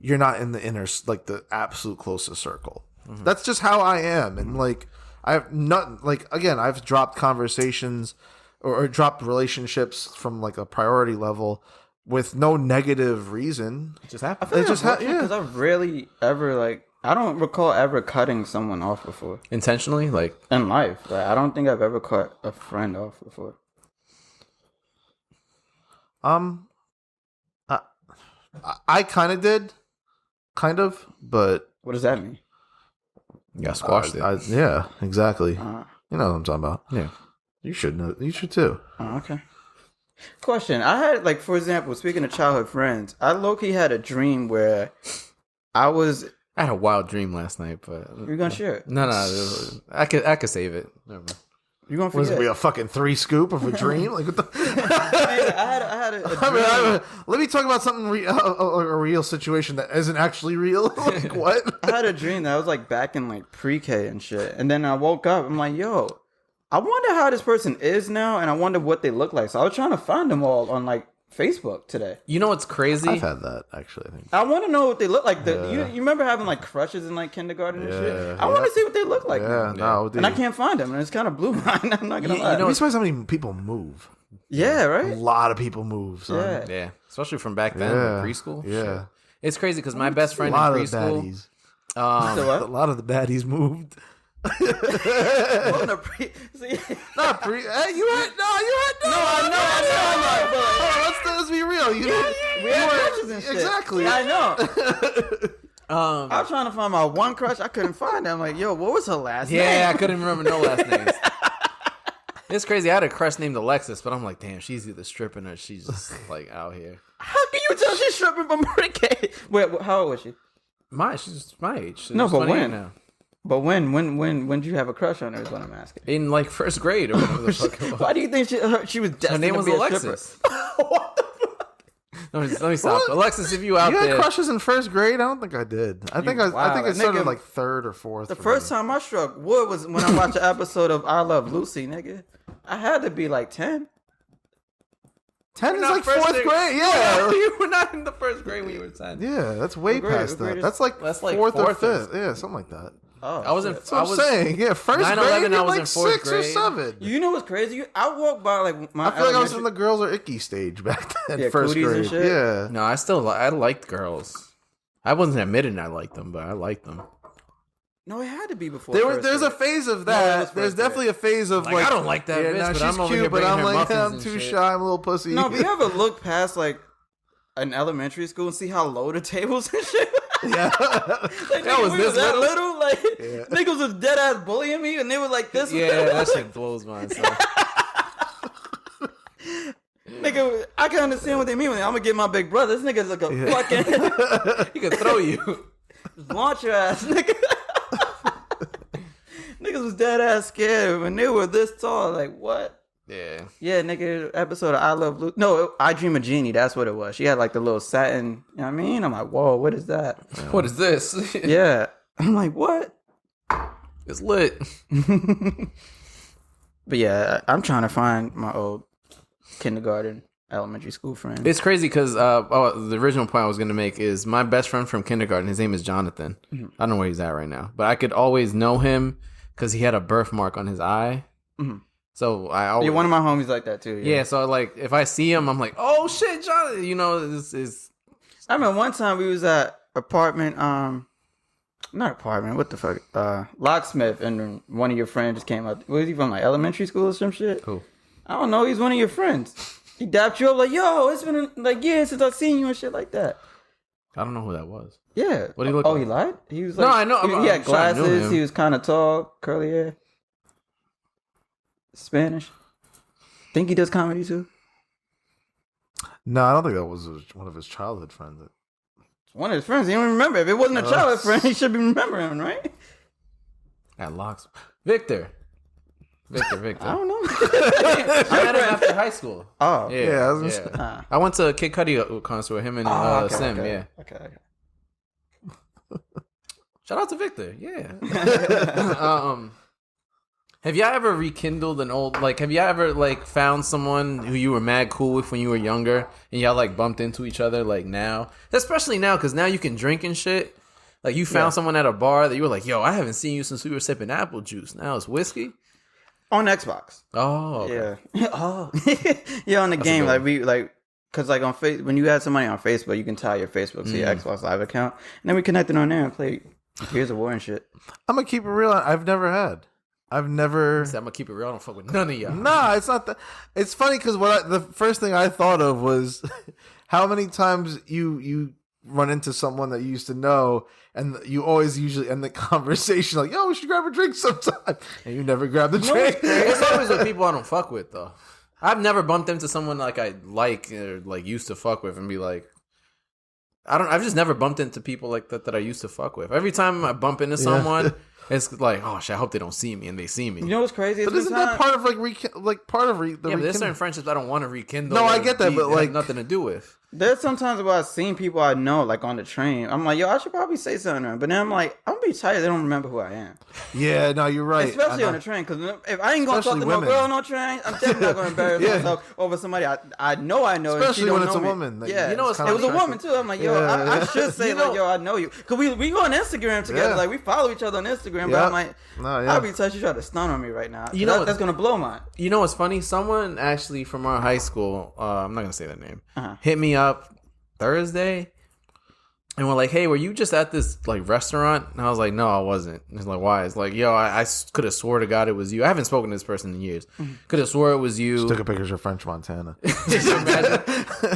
you're not in the inner, like the absolute closest circle. That's just how I am. And like I've not, like, again, I've dropped conversations or dropped relationships from like a priority level with no negative reason. It just happens. It just yeah. because I've rarely ever like I don't recall ever cutting someone off before Intentionally, like in life. Like I don't think I've ever cut a friend off before. I kind of did, but What does that mean? you got squashed it. yeah, exactly. You Uh, know what I'm talking about. Yeah. You should know. You should too. oh, okay. Question: I had like, for example, speaking of childhood friends, I low-key had a dream where I was I had a wild dream last night, but You're gonna share it. no, I could save it. Never mind. You're gonna Was forget. it a fucking 3 scoop of a dream? Like what the? I had a dream. Let me talk about something a real situation that isn't actually real. Like what? I had a dream that I was like back in like pre-K and shit, and then I woke up. I'm like, yo, I wonder how this person is now, and I wonder what they look like. So I was trying to find them all on like Facebook today. You know what's crazy? I've had that actually. I think. I want to know what they look like. You remember having like crushes in like kindergarten and shit? I want to see what they look like. Yeah, now. no, And I can't find them, and it's kind of blew mine. I'm not gonna lie. You know, it's surprised how many people move. Yeah, A right. lot of people move. Son. Yeah. Yeah, especially from back then, Yeah. like preschool. Yeah. Shit. It's crazy because my best A friend in lot of the preschool. baddies. So what? A lot of the baddies moved. On a see, Not pre. Hey, you had no. I know. Let's be real. You know, We had crushes and shit. Exactly. Yeah, I know. Um, I was trying to find my one crush. I couldn't find her. I'm like, yo, what was her last name? yeah, I couldn't remember no last names. It's crazy. I had a crush named Alexis, but I'm like, damn, she's either stripping or she's just like out here. How can you tell she's stripping from Hurricane? Wait, how old was she? She's my age. She's No, but 28 when? now? But when did you have a crush on her? Is what I'm asking. In like first grade or whatever the fuck it was. Why do you think she was Her destined name to was be a Alexis. stripper? Let me stop. What? Alexis, if you out You had there, crushes in first grade? I don't think I did. I think wow, it that started nigga- like third or fourth. The first time I struck wood was when I watched an episode of I Love Lucy, nigga. I had to be like 10. 10 is not like first fourth grade. grade. Yeah. you were not in the first grade when you were 10. Yeah, that's way What grade- past what grade that. is- That's like That's like fourth or fourth or- fifth. Yeah, something like that. Oh, I was in. shit. That's what I'm saying. Yeah, first 9/11, grade, I you're was like in fourth 6 or grade. 7. You know what's crazy? I walked by like my. I feel like I was elementary- in the girls are icky stage back then. Yeah, first cooties and grade. shit. Yeah. No, I liked girls. I wasn't admitting I liked them, but I liked them. No, it had to be before. There's a phase of No, it was that. first There's grade. definitely a phase of Like, like I don't like that bitch, now but she's I'm over cute, here but bringing I'm her like, muffins I'm and too shit. shy. I'm a little pussy. No, but you ever look past like an elementary school and see how low the tables and shit? Yeah. Like, That was we this that little? Like niggas was dead ass bullying me, and they were like this. Yeah, that shit blows my soul. Nigga, I can understand what they mean when I'm gonna get my big brother. This nigga's like a fucking He could throw you. launch your ass, nigga. Niggas was dead ass scared when they were this tall. Like what? Yeah. Yeah, nigga. Episode of I Love Lucy. No, I Dream of Jeannie. That's what it was. She had like the little satin. You know what I mean? I'm like, whoa, what is that? What is this? Yeah. I'm like, what? It's lit. But yeah, I'm trying to find my old kindergarten, elementary school friends. It's crazy because the original point I was going to make is my best friend from kindergarten. His name is Jonathan. I don't know where he's at right now, but I could always know him because he had a birthmark on his eye. So I always, Yeah, one of my homies like that too. yeah. So like if I see him, I'm like, oh shit, Jonathan. You know, this is I remember one time we was at apartment, not apartment, what the fuck, locksmith, and then one of your friends just came up. Was he from like elementary school or some shit? cool. I don't know. He's one of your friends. He dapped you up like, yo, it's been like years since I've seen you and shit like that. I don't know who that was. Yeah. What do you look Oh, like? he lied? He was No, like, I know. He had I'm sure I knew glasses. him. He was kind of tall, curly hair. Spanish. Think he does comedy too? No, I don't think that was one of his childhood friends. One of his friends. He don't remember. If it wasn't a childhood friend, he should be remembering, right? At locks. Victor. I don't know. I met him after high school. Oh. Yeah, Yeah, I was gonna yeah. say- I went to a Kid Cudi concert with him and Okay, Sim. okay. Yeah. Okay. Shout out to Victor. Yeah. Have y'all ever rekindled an old, like, have y'all ever, like, found someone who you were mad cool with when you were younger and y'all, like, bumped into each other, like, now? Especially now, because now you can drink and shit. Like, you found someone at a bar that you were like, yo, I haven't seen you since we were sipping apple juice. Now it's whiskey? On Xbox. Oh, okay. Yeah. Oh. Yeah, on the That's a game, good like one. we like, cause like on when you add somebody on Facebook, you can tie your Facebook to your Xbox Live account, and then we connected on there and played Gears of War and shit. I'm gonna keep it real. I've never had. I've never. I'm going to keep it real. I don't fuck with none of y'all. Nah, it's not that. It's funny because the first thing I thought of was how many times you run into someone that you used to know, and you always usually end the conversation like, "Yo, we should grab a drink sometime," and you never grab the drink. It's always with people I don't fuck with, though. I've never bumped into someone like I like or like used to fuck with and be like, I've just never bumped into people like that I used to fuck with. Every time I bump into someone, it's like, oh shit, I hope they don't see me, and they see me. You know what's crazy? But isn't that part of the Yeah, but there's certain friendships I don't want to rekindle. No, I get that, but like nothing to do with. There's sometimes where I've seen people I know, like on the train. I'm like, yo, I should probably say something to them. But then I'm like, I'm gonna be tired. They don't remember who I am. Yeah, no, you're right. Especially on the train. Because if I ain't gonna talk to no girl on no train, I'm definitely not gonna embarrass myself over somebody I know. Especially and she don't when it's know a me. woman. Yeah, you know, it was a woman too. I'm like, yo, I should say like, yo, I know you. Because we go on Instagram together. Yeah. Like we follow each other on Instagram. But I'm like, I'll be touched. You try to stun on me right now. You know that's gonna blow mine. You know what's funny? Someone actually from our high school, I'm not gonna say their name, hit me up Thursday and we're like, hey, were you just at this like restaurant? And I was like, no, I wasn't. And it's like, why? It's like, yo, I could have swore to God it was you. I haven't spoken to this person in years. Could have swore it was you. Just took a picture of French Montana. Just imagine.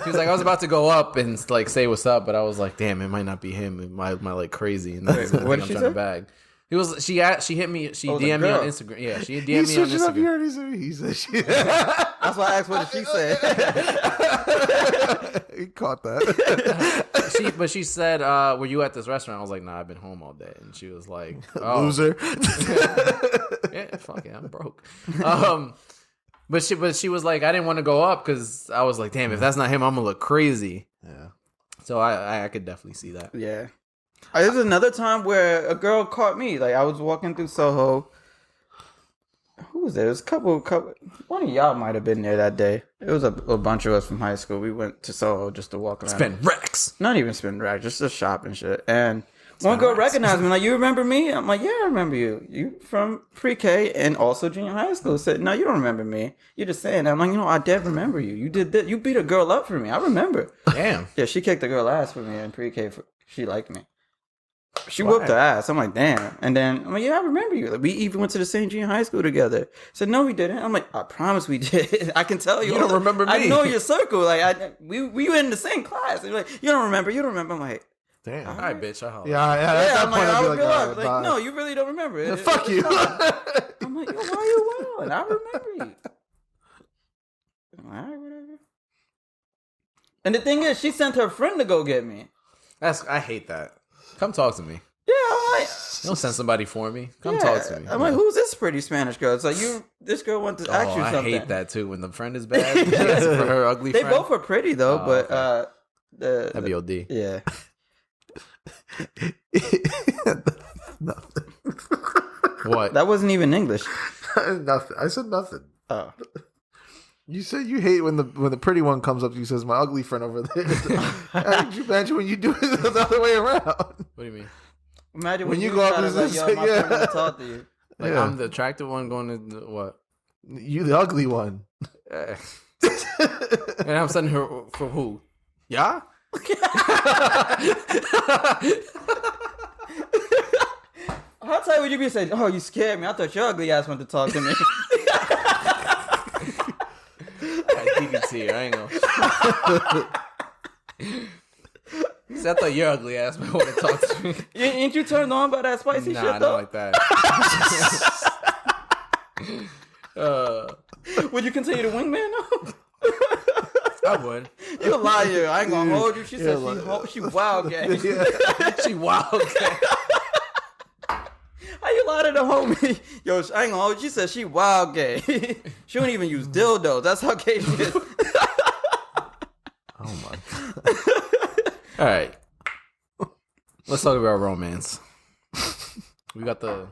He was like, I was about to go up and like say what's up, but I was like, damn, it might not be him. It might like crazy. And that's what did I'm she trying say? to bag. She hit me. She DM'd me on Instagram. Yeah, she DM'd me on Instagram. He said she. That's why I asked what did she say. He caught that. But she said, "Were you at this restaurant?" I was like, "Nah, I've been home all day." And she was like, oh. "Loser." Yeah, fuck it, I'm broke. But she was like, I didn't want to go up because I was like, damn, if that's not him, I'm gonna look crazy. Yeah. So I could definitely see that. Yeah. There's another time where a girl caught me. Like I was walking through Soho. Who was there? It was a couple. One of y'all might have been there that day. It was a bunch of us from high school. We went to Soho just to walk around. Spend racks. Not even spend racks, just to shop and shit. And one girl recognized me. Like, you remember me? I'm like, yeah, I remember you. You from pre-K and also junior high school. Said, no, you don't remember me. You're just saying that. I'm like, I did remember you. You did this. You beat a girl up for me. I remember. Damn. Yeah, she kicked a girl ass for me in pre-K. She liked me. She whooped her ass. I'm like, damn. And then I'm like, yeah, I remember you. Like, we even went to the same junior high school together. Said, no, we didn't. I'm like, I promise we did. I can tell you. You don't remember me. I know your circle. Like, we were in the same class. And you're like, you don't remember. You don't remember. I'm like, damn. All right, bitch. I holler. Yeah. At that I'm point, like, I'd be I would like, be like, no, you really don't remember it. fuck you. I'm like, yo, why are you wilding? I remember you. All right, whatever. And the thing is, she sent her friend to go get me. I hate that. Come talk to me. Yeah, I'm like, Don't send somebody for me. Come talk to me. I'm like, who's this pretty Spanish girl? It's like, this girl wants to ask you something. I hate that too. When the friend is bad, she asks for her ugly They friend. both are pretty though, but okay. That'd be OD. Yeah. Nothing. What? That wasn't even English. Nothing. I said nothing. Oh. You said you hate when the pretty one comes up to you and says, my ugly friend over there. Could you imagine when you do it the other way around? What do you mean? Imagine when you go up and say, yo, my friend want to talk to you. Like, I'm the attractive one going to what? You the ugly one. And I'm sending her for who? Yeah? How tight would you be saying, oh, you scared me. I thought your ugly ass wanted to talk to me. DVT, I ain't gonna. I thought your ugly ass might want to talk to me. Ain't you turned on by that spicy shit, though? Nah, not like that. Would you consider the wingman, though? I would. You a liar. I ain't gonna hold you. She said she wild gay. She wild gay. How you lie to the homie? Yo, I ain't gonna hold you. She said she wild gay. She don't even use dildos. That's how gay she is. Oh my God. All right. Let's talk about romance. We got the...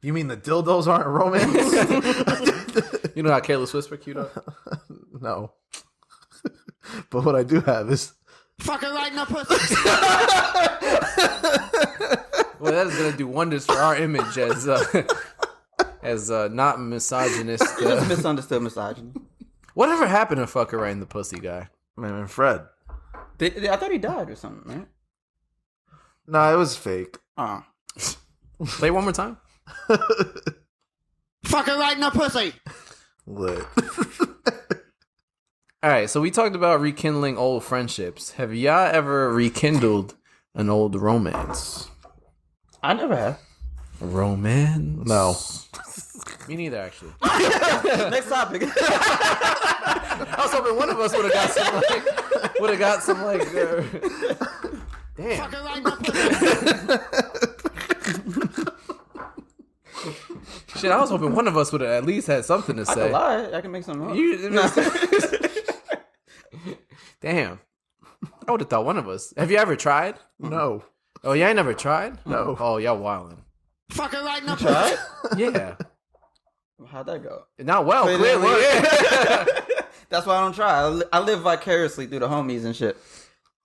You mean the dildos aren't romance? You know how Careless Whisper queued up? No. But what I do have is... Fucking right in the pussy. Well, that is going to do wonders for our image as not misogynist. Just misunderstood misogyny. Whatever happened to fucker right in the pussy guy? Man, Fred. I thought he died or something, right? No, it was fake. Play it one more time. Fucking right in the pussy. Lit. All right, so we talked about rekindling old friendships. Have y'all ever rekindled an old romance? I never have. Romance? No. Me neither, actually. Next topic. I was hoping one of us would have got some damn. Fuck it right in the pussy. Shit, I was hoping one of us would have at least had something to I say. can lie. I can make something up. Damn. I would have thought one of us. Have you ever tried? No. Oh, yeah, I never tried? No. Oh, y'all wildin'. Fuck it right in the Try pussy. it? Yeah. How'd that go? Not well, It didn't clearly. work. Yeah. That's why I don't try. I live vicariously through the homies and shit.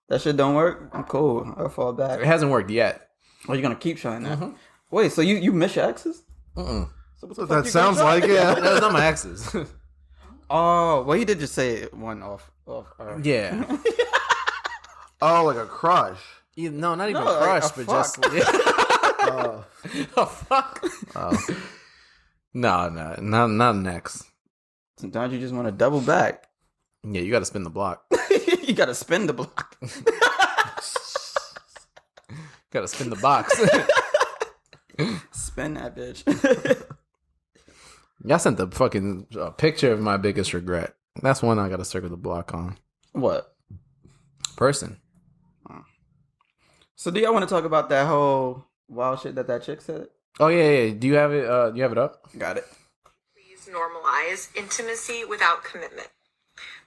That shit don't work. I'm cool. I'll fall It back. hasn't worked yet. Or you gonna keep trying that? Wait, so you miss your exes? Mm-mm. So what the fuck That you sounds gonna try? like it. Yeah. That was not my exes. Oh, well, you did just say one off. Yeah. Oh, like a crush. No, not even No, like crush, a but fuck. just Oh. a fuck. Oh. No, not an ex. Sometimes you just want to double back. Yeah, you got to spin the block. You gotta spin the block. Got to spin the box. Spin that bitch. Y'all sent the fucking picture of my biggest regret. That's one I got to circle the block on. What? Person. So do y'all want to talk about that whole wild shit that chick said? Oh yeah. Do you have it? Do you have it up? Got it. Please normalize intimacy without commitment.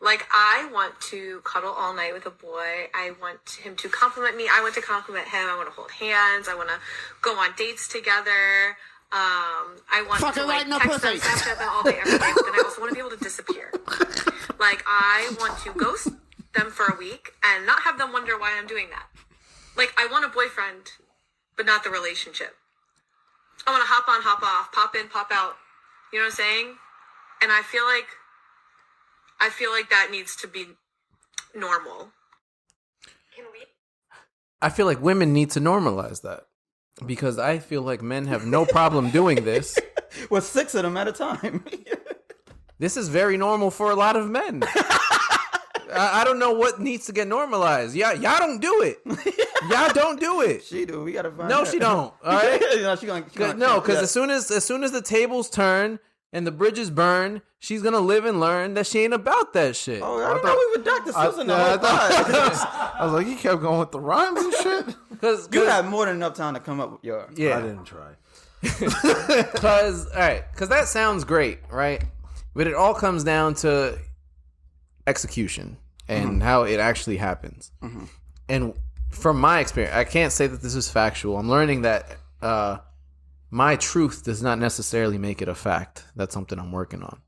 Like, I want to cuddle all night with a boy. I want him to compliment me. I want to compliment him. I want to hold hands. I want to go on dates together. I want Fuck to it right in the text them, pussy. Snapchat them all day, every day. But then I also want to be able to disappear. Like, I want to ghost them for a week and not have them wonder why I'm doing that. Like, I want a boyfriend, but not the relationship. I want to hop on, hop off, pop in, pop out. You know what I'm saying? And I feel like that needs to be normal. Can we? I feel like women need to normalize that because I feel like men have no problem doing this. With 6 of them at a time. This is very normal for a lot of men. I don't know what needs to get normalized. Y'all don't do it. Y'all don't do it. She do. We gotta find No, out. she don't. All right. No, she gonna No, because yeah. as soon as the tables turn and the bridges burn, she's gonna live and learn that she ain't about that shit. Oh, I didn't know we were Dr. Susan the I whole thought- time. I was like, you kept going with the rhymes and shit. Because You had more than enough time to come up with your. yeah, I didn't try. because that sounds great, right? But it all comes down to execution and how it actually happens. And from my experience, I can't say that this is factual. I'm learning that my truth does not necessarily make it a fact. That's something I'm working on.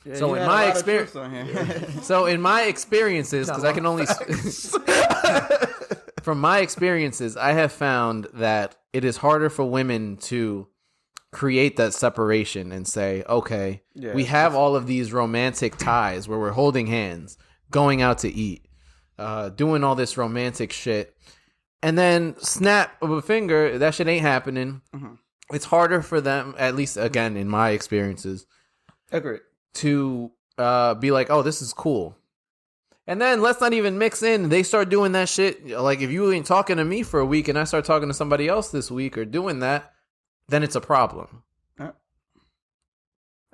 Yeah, So you in had my a lot of experience- truths on here. So in my experiences, because I can only from my experiences, I have found that it is harder for women to create that separation and say, okay, Yeah, we have all of these romantic ties where we're holding hands, going out to eat, doing all this romantic shit, and then snap of a finger, that shit ain't happening. It's harder for them, at least again in my experiences, Agreed. to be like, oh, this is cool. And then let's not even mix in. They start doing that shit. Like, if you ain't talking to me for a week and I start talking to somebody else this week or doing that, then it's a problem.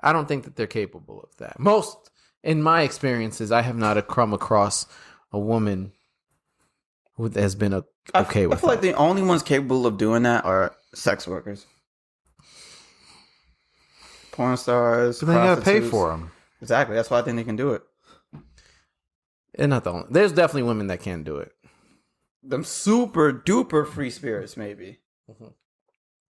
I don't think that they're capable of that. Most, in my experiences, I have not come across a woman who has been okay with I feel like that. the only ones capable of doing that are sex workers. Porn stars. But then you gotta pay prostitutes. for them. Exactly. That's why I think they can do it. They're not the only. There's definitely women that can do it. Them super duper free spirits, maybe.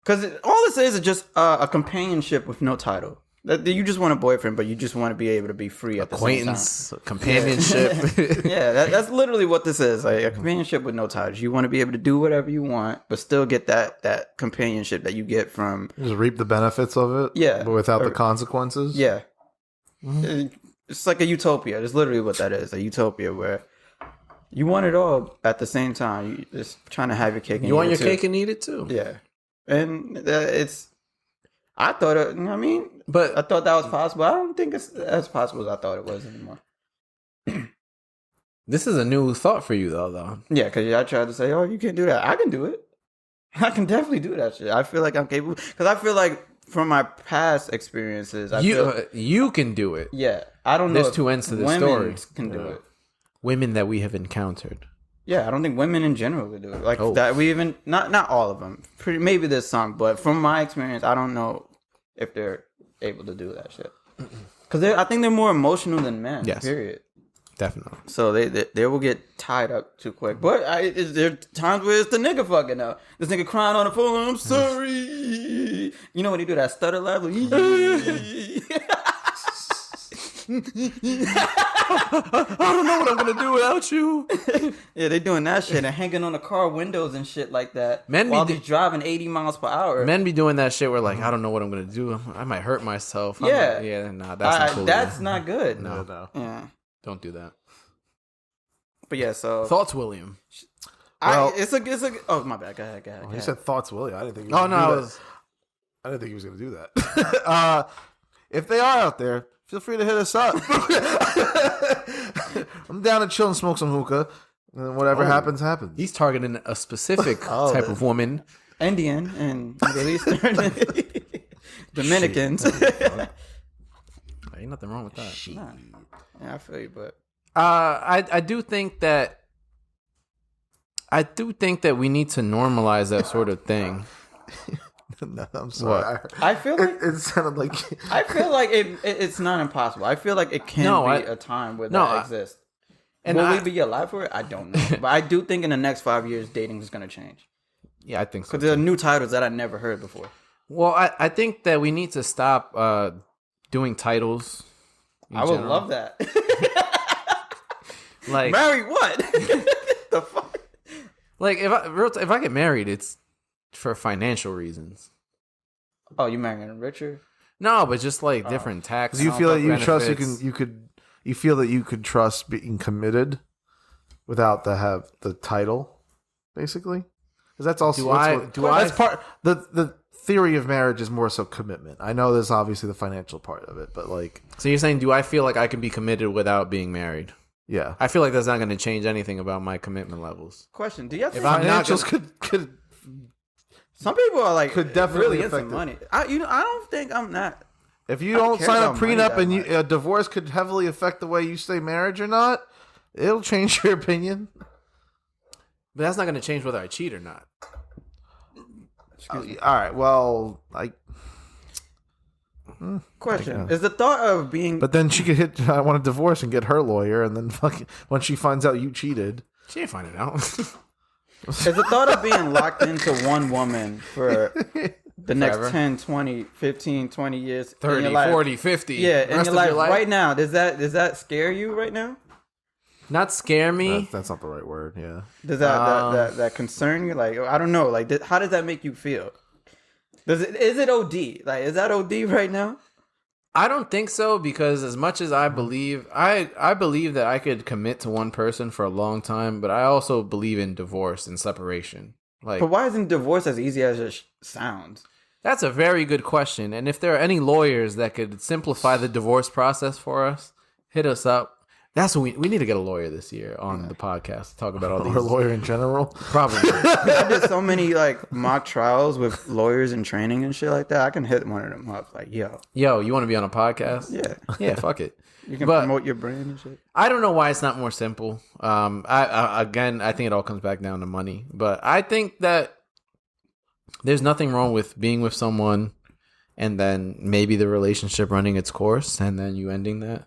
Because all this is just a companionship with no title. That you just want a boyfriend, but you just want to be able to be free at the same time. Acquaintance, companionship. Yeah, that's literally what this is. Like a companionship with no titles. You want to be able to do whatever you want, but still get that companionship that you get from. Just reap the benefits of it. Yeah. But without the consequences. Yeah. It's like a utopia. That's literally what that is. A utopia where you want it all at the same time. You just trying to have your cake and You want eat your it too. cake and eat it too. Yeah. And it's. I thought it. You know what I mean, But I thought that was possible. I don't think it's as possible as I thought it was anymore. this is a new thought for you, though. Yeah, because I tried to say, "Oh, you can't do that." I can do it. I can definitely do that shit. I feel like I'm capable because I feel like from my past experiences, You can do it. yeah, I don't know. There's if two ends to the women story. Can do it. Women that we have encountered. Yeah, I don't think women in general would do it. Like Oh. that, we even not all of them. Maybe there's some, but from my experience, I don't know if they're able to do that shit. Because I think they're more emotional than men. Yes. Period. Definitely. So they will get tied up too quick. But there are times where it's the nigga fucking up. This nigga crying on the phone. I'm sorry. You know when he do that stutter laugh? Like, I don't know what I'm gonna do without you. yeah, they doing that shit and hanging on the car windows and shit like that. Men while be he's driving 80 miles per hour. Men be doing that shit where like I don't know what I'm gonna do. I might hurt myself. Yeah. Nah, that's not cool. That's not good. No. Yeah. Don't do that. But yeah, so Thoughts, William. it's a oh my bad. Go ahead. He said thoughts, Willie. I didn't think. He was Oh no, gonna I do was. that. I didn't think he was going to do that. If they are out there, feel free to hit us up. I'm down to chill and smoke some hookah, and whatever happens, happens. He's targeting a specific type of woman. Indian and Middle Eastern, Dominicans. Ain't nothing wrong with that. Nah. Yeah, I feel you, but I do think that we need to normalize that sort of thing. No, I'm sorry. I feel like It sounded like I feel like it's not impossible. I feel like it can be a time where that exists. And will we be alive for it? I don't know, but I do think in the next 5 years, dating is going to change. Yeah, I think so. Because there are new titles that I never heard before. Well, I think that we need to stop doing titles. I would love that. Like marry what? The fuck? Like if I get married, it's for financial reasons. Oh, you marrying richer? No, but just like different tax. Do you feel that you trust benefits. you feel that you could trust being committed without the title, basically? Because that's also that's part the theory of marriage is more so commitment. I know there's obviously the financial part of it, but like, so you're saying, do I feel like I can be committed without being married? yeah, I feel like that's not going to change anything about my commitment levels. Question: do you think financials could some people are like could definitely really affect into it. money? I don't think I'm not. If you I don't don't care sign a about money prenup that and much. a divorce could heavily affect the way you stay married or not, it'll change your opinion. But that's not going to change whether I cheat or not. All right. Well, Question: is the thought of being but then she could hit. I want a divorce and get her lawyer, and then fucking when she finds out you cheated, She ain't find it out. is the thought of being locked into one woman for the next Forever. 10, 20, 15, 20 years, in 30, your life, 40, 50. yeah, the in rest your of life right now, does that scare you right now? Not scare me. that's not the right word. Yeah. Does that concern you? Like, I don't know. Like, how does that make you feel? Is it OD? Like, is that OD right now? I don't think so, because as much as I believe, I believe that I could commit to one person for a long time, but I also believe in divorce and separation. Like, But why isn't divorce as easy as it sounds? that's a very good question. And if there are any lawyers that could simplify the divorce process for us, hit us up. That's what we need to get a lawyer this year on the podcast to talk about all these. Or a lawyer in general. Probably. I did so many like mock trials with lawyers in training and shit like that. I can hit one of them up. Like, yo, You want to be on a podcast? yeah, Yeah, fuck it. you can But- promote your brand and shit. I don't know why it's not more simple. I think it all comes back down to money. But I think that there's nothing wrong with being with someone and then maybe the relationship running its course and then you ending that.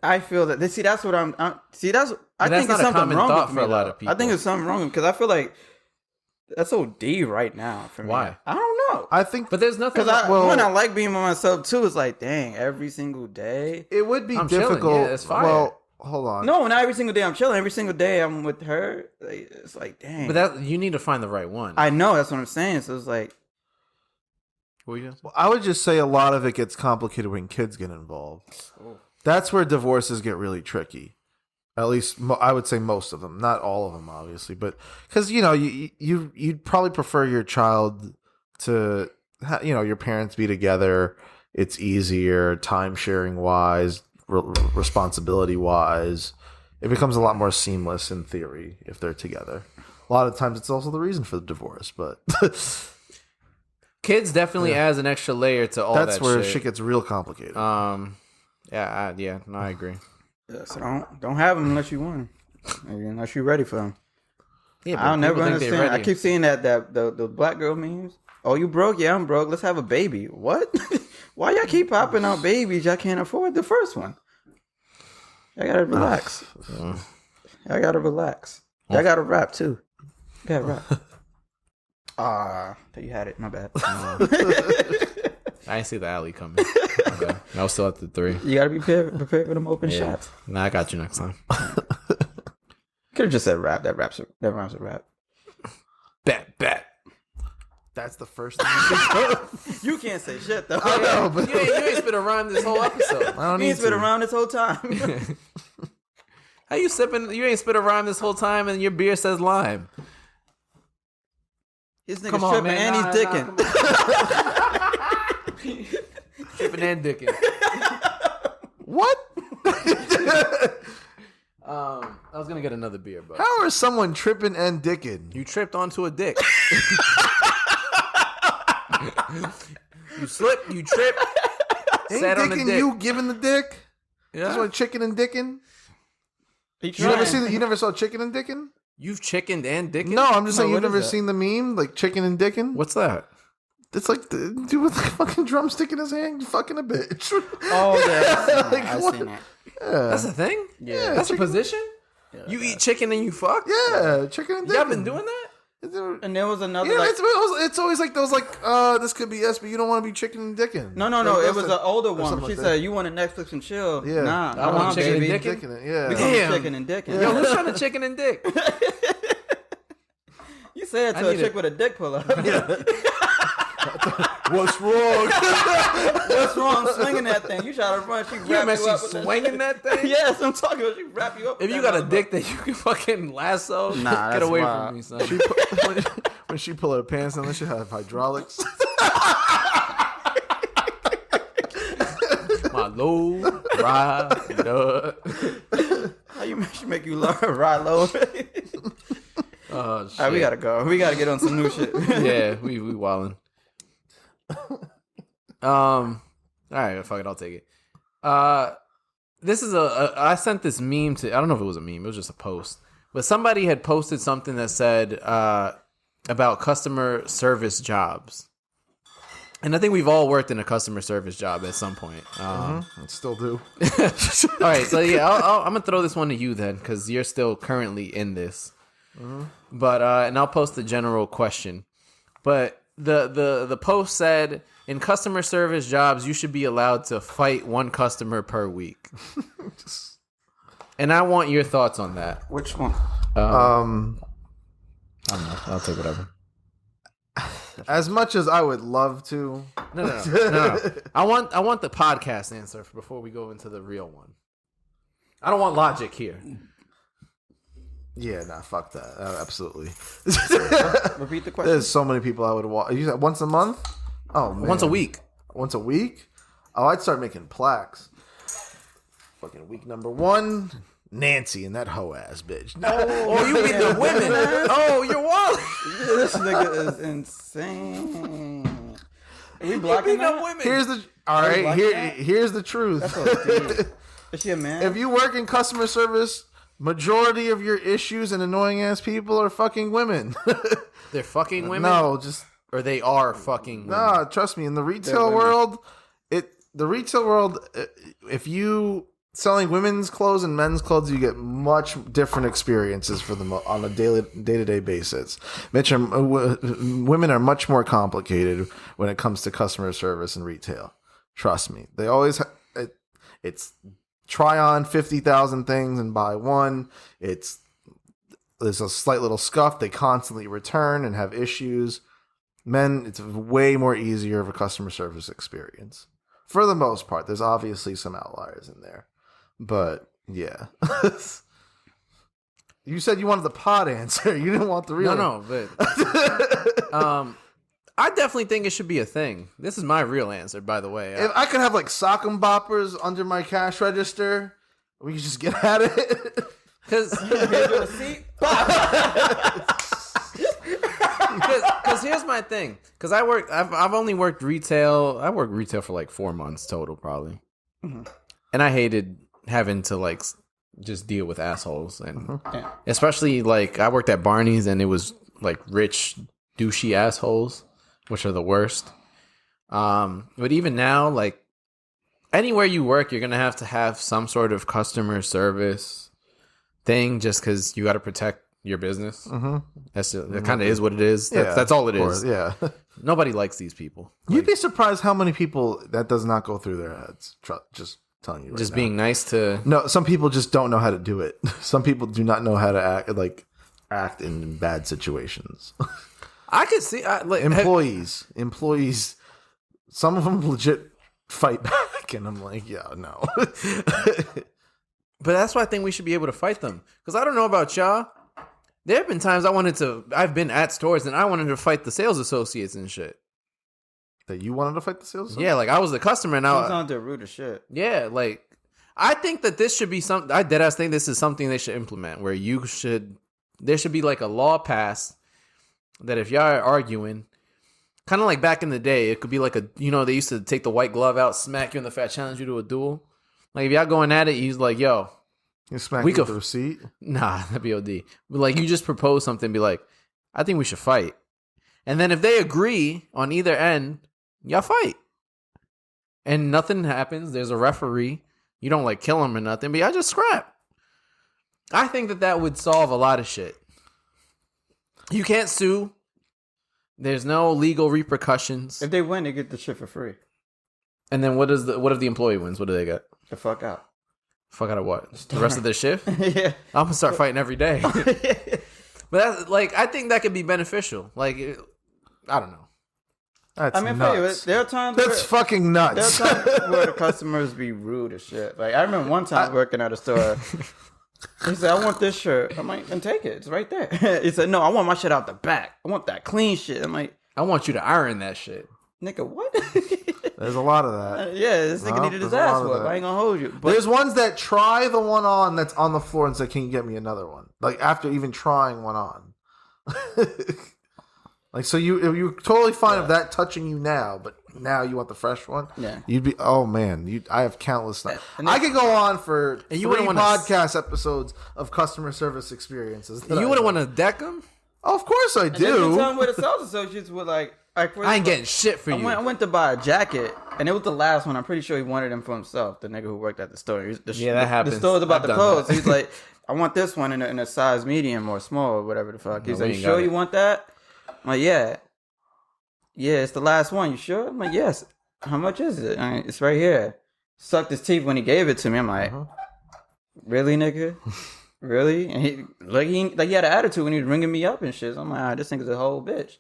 I feel that. See, that's what I'm. See, that's. I But that's think not there's a something common wrong thought with for me, a lot though. of people. I think there's something wrong because I feel like that's OD right now for me. Why? I don't know. I think, But there's nothing. Because Well- when I like being by myself too, it's like, dang, every single day. it would be I'm chilling. difficult. Yeah, it's fire. Well, hold on. No, not every single day I'm chilling. Every single day I'm with her. Like, it's like, dang. But that you need to find the right one. I know, that's what I'm saying. So it's like, What were you gonna say? I would just say a lot of it gets complicated when kids get involved. That's where divorces get really tricky. At least I would say most of them, not all of them, obviously, but because you'd probably prefer your child to your parents be together. It's easier, time sharing wise, responsibility wise. It becomes a lot more seamless in theory if they're together. A lot of times it's also the reason for the divorce, but Kids definitely adds an extra layer to all that that's where shit. shit gets real complicated. No, I agree. Yeah, so don't have them unless you want them. Unless you're ready for them. Yeah, I'll never people think they're understand. I ready. keep seeing that the black girl memes. Oh, you broke? Yeah, I'm broke. Let's have a baby. What? Why y'all keep popping out babies? Y'all can't afford the first one. Y'all gotta relax. Y'all gotta relax. Y'all gotta rap too. You gotta rap. You had it. My bad. I didn't see the alley coming. Okay. I was still at the 3. You gotta be prepared for them open shots. Nah, I got you next time. Could have just said rap. That rhymes with rap. Bet. That's the first thing. You can't say shit though. I know, but You ain't spit a rhyme this whole episode. I don't You need ain't spit to. around this whole time. How you sipping? You ain't spit a rhyme this whole time, and your beer says lime. This nigga's Come on, tripping man. and he's dicking. Tripping and dicking. What? I was gonna get another beer, but How is someone tripping and dicking? you tripped onto a dick. You slipped. You tripped. Ain't Sat on the dicking dick. you giving the dick? Yeah. That's what chicken and dicking. He You never trying. you never saw chicken and dicking? You've chickened and dicking? No, I'm just saying what you've is never that? seen the meme like chicken and dicking. What's that? It's like the dude with the fucking drumstick in his hand, fucking a bitch. Oh yeah, Like, I've what? seen that. That's a thing? Yeah. That's chicken- a position? You eat chicken and you fuck? Yeah, chicken and dicking. Y'all been doing that? And there was another. Yeah, like, it's always like those this could be us, but you don't want to be chicken and dicking. no. Like, It that's was a- an older or one. something She like said, that. "You want to Netflix and chill?" Yeah. Nah, I want chicken and baby. dick. Dicking it, yeah. We gonna be Damn. chicken and dicking. Yo, who's trying to chicken and dick? You said I to a need chick it. with a dick pull up. What's wrong? What's wrong swinging that thing? You try to run, she You wrap mess you you up with swinging that thing? Yes, I'm talking about. She wrap you up. If with you that got a motherfucker. dick that you can fucking lasso, Nah, get that's away wild. from me, son. when she pull her pants down, she have hydraulics. My low ride. How she make you ride low? Oh, shit. All right, we gotta go. We gotta get on some new shit. Yeah, we wildin'. All right, fuck it, I'll take it. This is I sent this meme to, I don't know if it was a meme, it was just a post, but somebody had posted something that said about customer service jobs, and I think we've all worked in a customer service job at some point. I still do. All right, so yeah, I'm gonna throw this one to you then, because you're still currently in this. But and I'll post the general question. But the post said, in customer service jobs, you should be allowed to fight one customer per week. And I want your thoughts on that. Which one? I don't know. I'll take whatever. As much as I would love to, No. I want the podcast answer before we go into the real one. I don't want logic here. yeah, nah, fuck that. Absolutely. Repeat the question. There's so many people I would want. You said once a month? Oh man. Once a week. Once a week? Oh, I'd start making plaques. Fucking week number 1, Nancy and that hoe ass bitch. Oh, you beat the women. Oh, you're wild. This nigga is insane. Are we blocking Beating up that? women. Here's the all right. like that? Here's the truth. That's OD. Is she a man? If you work in customer service, majority of your issues and annoying ass people are fucking women. They're fucking women? No, just Or they are fucking women? nah. Trust me. In the retail women. world, if you selling women's clothes and men's clothes, you get much different experiences for them on a day-to-day basis. Women are much more complicated when it comes to customer service and retail. Trust me. They always it's try on 50,000 things and buy one. There's a slight little scuff. They constantly return and have issues. Men, it's way more easier of a customer service experience. For the most part, there's obviously some outliers in there. But, yeah. You said you wanted the pod answer. You didn't want the real No, but I definitely think it should be a thing. This is my real answer, by the way. If I could have, like, sock 'em boppers under my cash register, we could just get at it. Because Here's your receipt. my thing. Because I've only worked retail. I worked retail for like 4 months total, probably. Mm-hmm. And I hated having to like just deal with assholes. And especially like I worked at Barney's and it was like rich, douchey assholes, which are the worst. But even now, like anywhere you work, you're going to have some sort of customer service thing just because you got to protect your business. Mm-hmm. That kind of is what it is. That's all it is. Yeah. Nobody likes these people. You'd be surprised how many people that does not go through their heads. Just telling you right just now. Being nice to... No, some people just don't know how to do it. Some people do not know how to act in bad situations. I could see... Employees, some of them legit fight back, and I'm like, yeah, no. But that's why I think we should be able to fight them. Because I don't know about y'all. There have been times I've been at stores and I wanted to fight the sales associates and shit. That you wanted to fight the sales associates? Yeah, like I was the customer and Comes on to rude as shit. Yeah, like I think that this should be something. I deadass think this is something they should implement where there should be like a law passed that if y'all are arguing, kind of like back in the day, it could be like they used to take the white glove out, smack you in the face, challenge you to a duel. Like if y'all going at it, he's like, yo. You smack me with the receipt? Nah, that'd be OD. But like you just propose something, be like, I think we should fight. And then if they agree on either end, y'all fight. And nothing happens. There's a referee. You don't like kill him or nothing, but y'all just scrap. I think that would solve a lot of shit. You can't sue. There's no legal repercussions. If they win, they get the shit for free. And then what if the employee wins? What do they get? The fuck out. Fuck out of what? The rest of their shift? Yeah. I'm gonna start fighting every day. But that's, like, I think that could be beneficial. Like, I don't know. That's nuts. There are times that's fucking nuts. There are times where the customers be rude as shit. Like I remember one time working at a store. He said, "I want this shirt." I'm like, "Then take it. It's right there." He said, "No, I want my shit out the back. I want that clean shit." I'm like, "I want you to iron that shit." Nigga, what? There's a lot of that. Yeah, this nigga needed his ass whooped. I ain't gonna hold you. But there's ones that try the one on that's on the floor and say, "Can you get me another one?" Like after even trying one on. Like so you're totally fine of that touching you now, but now you want the fresh one. Yeah, you'd be. Oh man, I have countless. I could go on for and you 3 podcast episodes of customer service experiences. You wouldn't want to deck them. Oh, of course I do. And then time where the sales associates were like I ain't getting shit for you. I went to buy a jacket, and it was the last one. I'm pretty sure he wanted him for himself. The nigga who worked at the store. That happens. The store's about to close. He's like, I want this one in a size medium or small or whatever the fuck. He's like, you sure you want that? I'm like, yeah. Yeah, it's the last one. You sure? I'm like, yes. How much is it? It's right here. Sucked his teeth when he gave it to me. I'm like, really, nigga? Really? And he had an attitude when he was ringing me up and shit. So I'm like, this nigga's a whole bitch.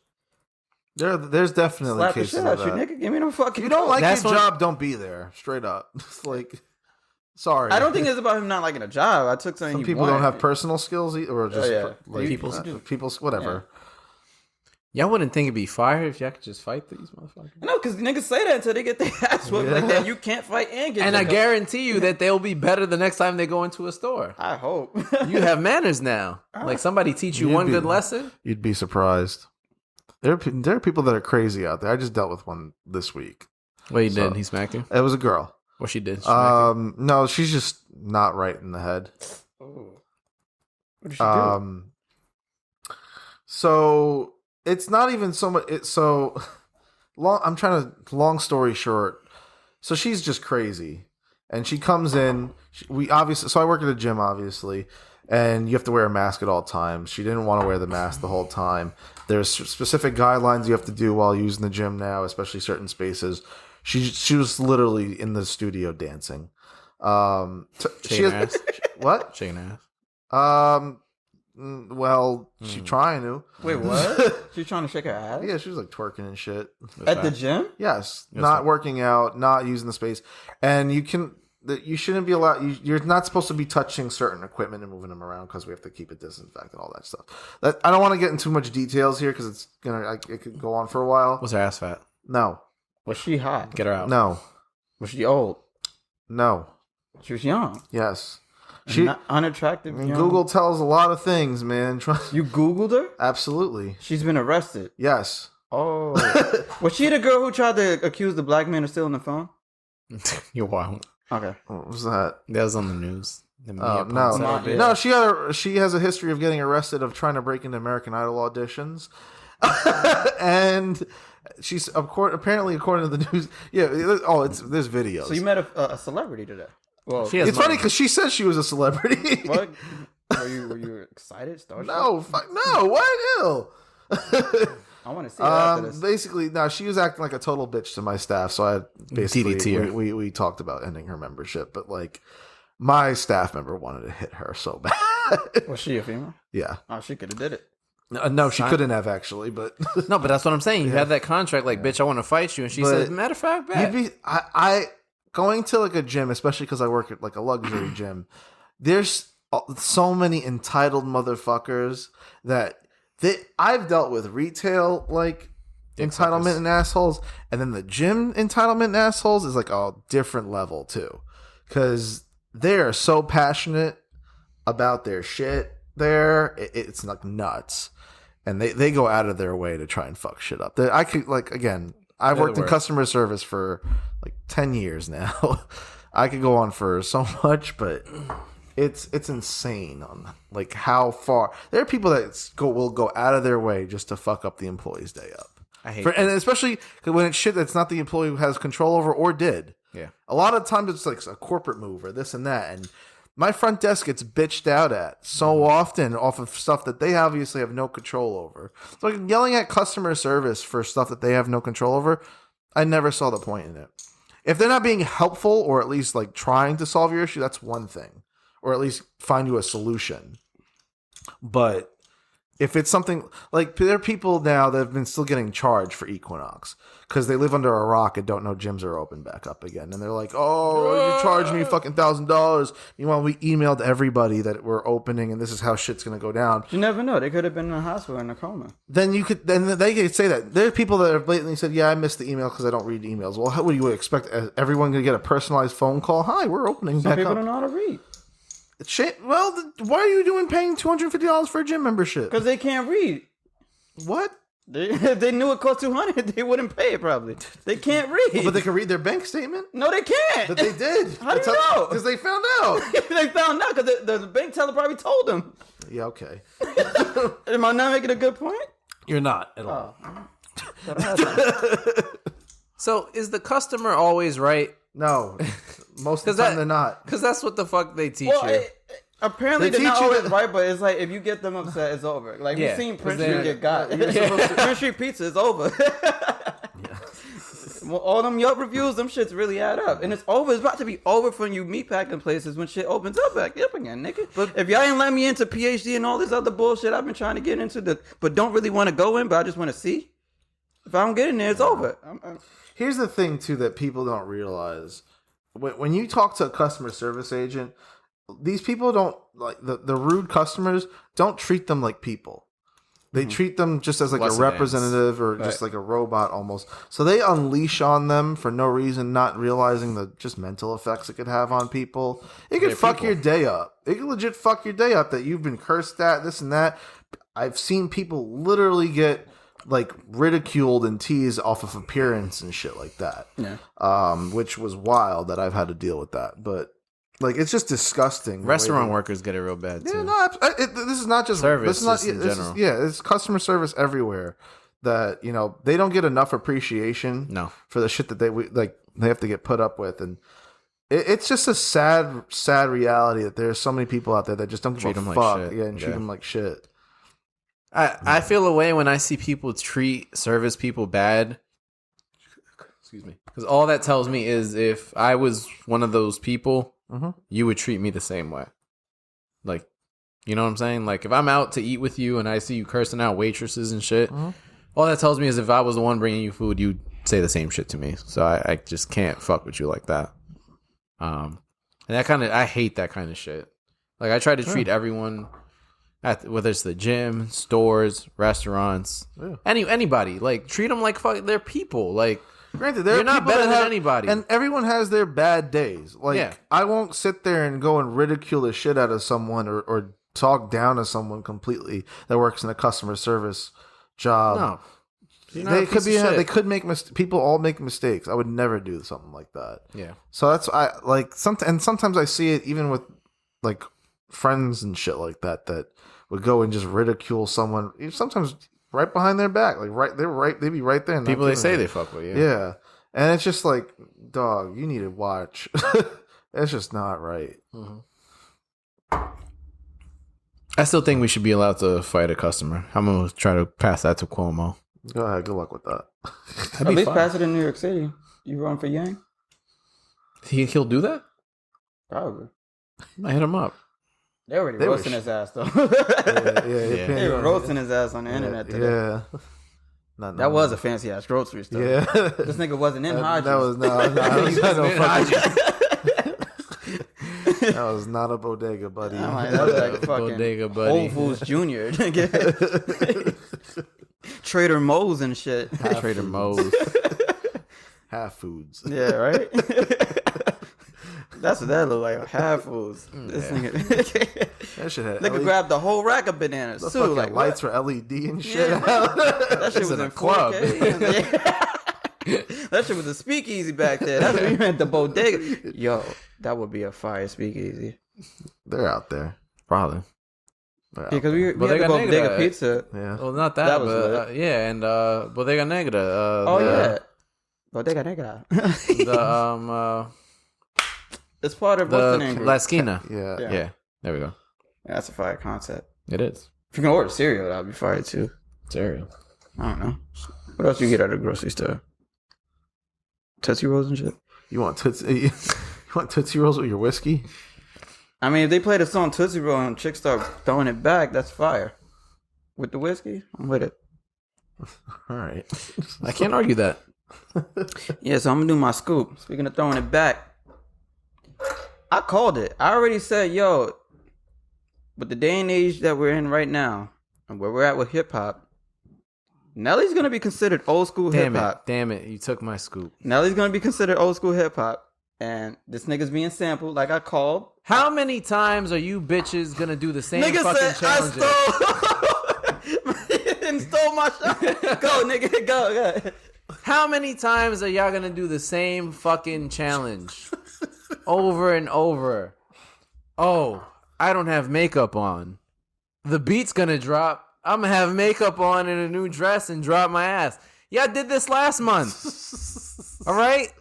There's definitely Slap cases the shit of out that. You, nigga. Give me no fucking. If you don't like your job, don't be there. Straight up. It's like, sorry. I don't think it's about him not liking a job. I took something. Some people don't have personal skills or just like people's whatever. Yeah. Y'all wouldn't think it'd be fire if y'all could just fight these motherfuckers. No, because niggas say that until they get their ass whooped. Like that, you can't fight and get. And I guarantee you that they'll be better the next time they go into a store. I hope. You have manners now. Like somebody teach you one good lesson. You'd be surprised. There are people that are crazy out there. I just dealt with one this week. What he did? He smacked you? It was a girl. What she did? No, she's just not right in the head. Oh. What did she do? So it's not even so much. It's so long. I'm trying to. Long story short. So she's just crazy, and she comes in. So I work at a gym, obviously. And you have to wear a mask at all times. She didn't want to wear the mask the whole time. There's specific guidelines you have to do while using the gym now, especially certain spaces. She was literally in the studio dancing. Shaking ass? What? Shaking ass? Well, she's trying to. Wait, what? She's trying to shake her ass? Yeah, she was like twerking and shit. At the gym? Yes. Not working out, not using the space. And you shouldn't be allowed. You're not supposed to be touching certain equipment and moving them around because we have to keep it disinfected and all that stuff. I don't want to get into too much details here because it could go on for a while. Was her ass fat? No. Was she hot? Get her out. No. Was she old? No. She was young. Yes. She not unattractive. Young. Google tells a lot of things, man. You Googled her? Absolutely. She's been arrested. Yes. Oh, was she the girl who tried to accuse the black man of stealing the phone? You're wild. Okay. What was that? That was on the news. No. She has a history of getting arrested of trying to break into American Idol auditions, and she's apparently, according to the news, there's videos. So you met a celebrity today. Well, it's funny because she said she was a celebrity. What? Were you excited? Starstruck? No, no. What? Ew. I want to see that after this. Basically, no, she was acting like a total bitch to my staff. So I basically DDT her. we talked about ending her membership, but like my staff member wanted to hit her so bad. Was she a female? Yeah. Oh, she could have did it. No, she couldn't have actually, but No, but that's what I'm saying. You had that contract, like, bitch, I want to fight you, and she said, matter of fact, bet. I going to like a gym, especially because I work at like a luxury gym. There's so many entitled motherfuckers that I've dealt with retail like entitlement and assholes, and then the gym entitlement and assholes is like a different level too, because they are so passionate about their shit. It's like nuts, and they go out of their way to try and fuck shit up. I could like again. I've worked in customer service for like 10 years now. I could go on for so much, but it's insane on like how far there are people that will go out of their way just to fuck up the employee's day up. I hate and especially when it's shit that's not the employee who has control over or did. Yeah. A lot of times it's like a corporate move or this and that, and my front desk gets bitched out at so often off of stuff that they obviously have no control over. So like yelling at customer service for stuff that they have no control over, I never saw the point in it. If they're not being helpful or at least like trying to solve your issue, that's one thing. Or at least find you a solution. But if it's something like there are people now that have been still getting charged for Equinox because they live under a rock and don't know gyms are open back up again. And they're like, oh, you charged me fucking $1,000. Meanwhile, we emailed everybody that we're opening and this is how shit's going to go down. You never know. They could have been in a hospital in a coma. Then they could say that. There are people that have blatantly said, yeah, I missed the email because I don't read emails. Well, what do you expect? Everyone going to get a personalized phone call? Hi, we're opening Some back people up. don't know how to read. Shit. Well, why are you paying $250 for a gym membership? Because they can't read. What? They knew it cost $200. They wouldn't pay it probably. They can't read. Well, but they can read their bank statement. No, they can't. But they did. How do you know? Because they found out. They found out because the bank teller probably told them. Yeah. Okay. Am I not making a good point? You're not at all. So is the customer always right? No. Most of the time they're not. Because that's what the fuck they teach you. Apparently They they're not teach you always that- right, but it's like if you get them upset, it's over. Like Yeah, we've seen 'cause Prince they're- Street get got. You're supposed to- Prince Street Pizza is over. Well, all them Yelp reviews, them shits really add up, and it's over. It's about to be over for you meatpacking places when shit opens up back up again, nigga. But if y'all ain't let me into PhD and all this other bullshit I've been trying to get into, but don't really want to go in, but I just want to see. If I don't get in there, it's over. Here's the thing too that people don't realize: when you talk to a customer service agent, these people don't like the rude customers don't treat them like people. They treat them just as like Less a representative or just like a robot almost. So they unleash on them for no reason, not realizing the just mental effects it could have on people. It could fuck your day up. It could legit fuck your day up that you've been cursed at, this and that. I've seen people literally get like ridiculed and teased off of appearance and shit like that. Yeah. Which was wild that I've had to deal with that. But like, it's just disgusting. Restaurant workers get it real bad too. Yeah, no, this is not just service. This is not just in general. it's customer service everywhere. That they don't get enough appreciation. For the shit that they have to get put up with, and it's just a sad reality that there's so many people out there that just don't Treat give a them fuck. like shit. Yeah, and treat them like shit. I feel a way when I see people treat service people bad. Excuse me, because all that tells me is if I was one of those people. You would treat me the same way. Like, you know what I'm saying? Like, if I'm out to eat with you and I see you cursing out waitresses and shit, all that tells me is if I was the one bringing you food, you'd say the same shit to me. So I just can't fuck with you like that. And I hate that kind of shit. Like, I try to treat everyone, whether it's the gym, stores, restaurants, anybody, like, treat them like fuck, they're people. Like, Granted, you're not better than anybody. And everyone has their bad days. Like, I won't sit there and go and ridicule the shit out of someone or talk down to someone completely that works in a customer service job. They could be. They could make people all make mistakes. I would never do something like that. Yeah. So that's and sometimes I see it even with like friends and shit like that would go and just ridicule someone. Sometimes right behind their back, like they'd be right there. People they say they fuck with. Yeah, and it's just like, dog, you need to watch. It's just not right. Mm-hmm. I still think we should be allowed to fight a customer. I'm gonna try to pass that to Cuomo. Go ahead. Good luck with that. At least pass it in New York City. You run for Yang? He'll do that? Probably. I hit him up. They already roasting his ass though. Yeah. They were roasting his ass on the internet today. Yeah. That was a fancy ass grocery store. Yeah. This nigga wasn't in Hodges. That was that was not a bodega, buddy. That was like a fucking bodega, buddy. Whole Foods Junior. Trader Moe's and shit. Trader Moe's. Half Foods. Yeah, right? That's what that look like. Half Foods. This nigga. That shit had Nigga grabbed the whole rack of bananas. the too. fucking Like lights what? for LED and shit. Yeah. That shit was in in a club. 4K. That shit was a speakeasy back there. That's what you meant, the bodega. Yo, that would be a fire speakeasy. They're out there. Probably. Because we But had they the got bodega nigga. pizza. Yeah. Well, not that, That was but yeah, and Bodega Negra. Yeah. Bodega Negra. The It's part of what's the name? La Esquina. Yeah. Yeah, there we go. Yeah, that's a fire concept. It is. If you can order cereal, that'd be fire too. Cereal. I don't know. What else you get at a grocery store? Tootsie Rolls and shit? You want Tootsie Rolls with your whiskey? I mean, if they play the song Tootsie Roll and chicks start throwing it back, that's fire. With the whiskey, I'm with it. All right. I can't argue that. Yeah, so I'm gonna do my scoop. Speaking of throwing it back, I called it. I already said, yo, with the day and age that we're in right now, and where we're at with hip hop, Nelly's gonna be considered old school hip hop. Damn it, you took my scoop. Nelly's gonna be considered old school hip hop, and this nigga's being sampled like I called. How many times are you bitches gonna do the same Nigga fucking said challenges? I stole my shot. Go, nigga, go. How many times are y'all gonna do the same fucking challenge? Over and over. Oh, I don't have makeup on. The beat's gonna drop. I'm gonna have makeup on in a new dress and drop my ass. Y'all did this last month. All right?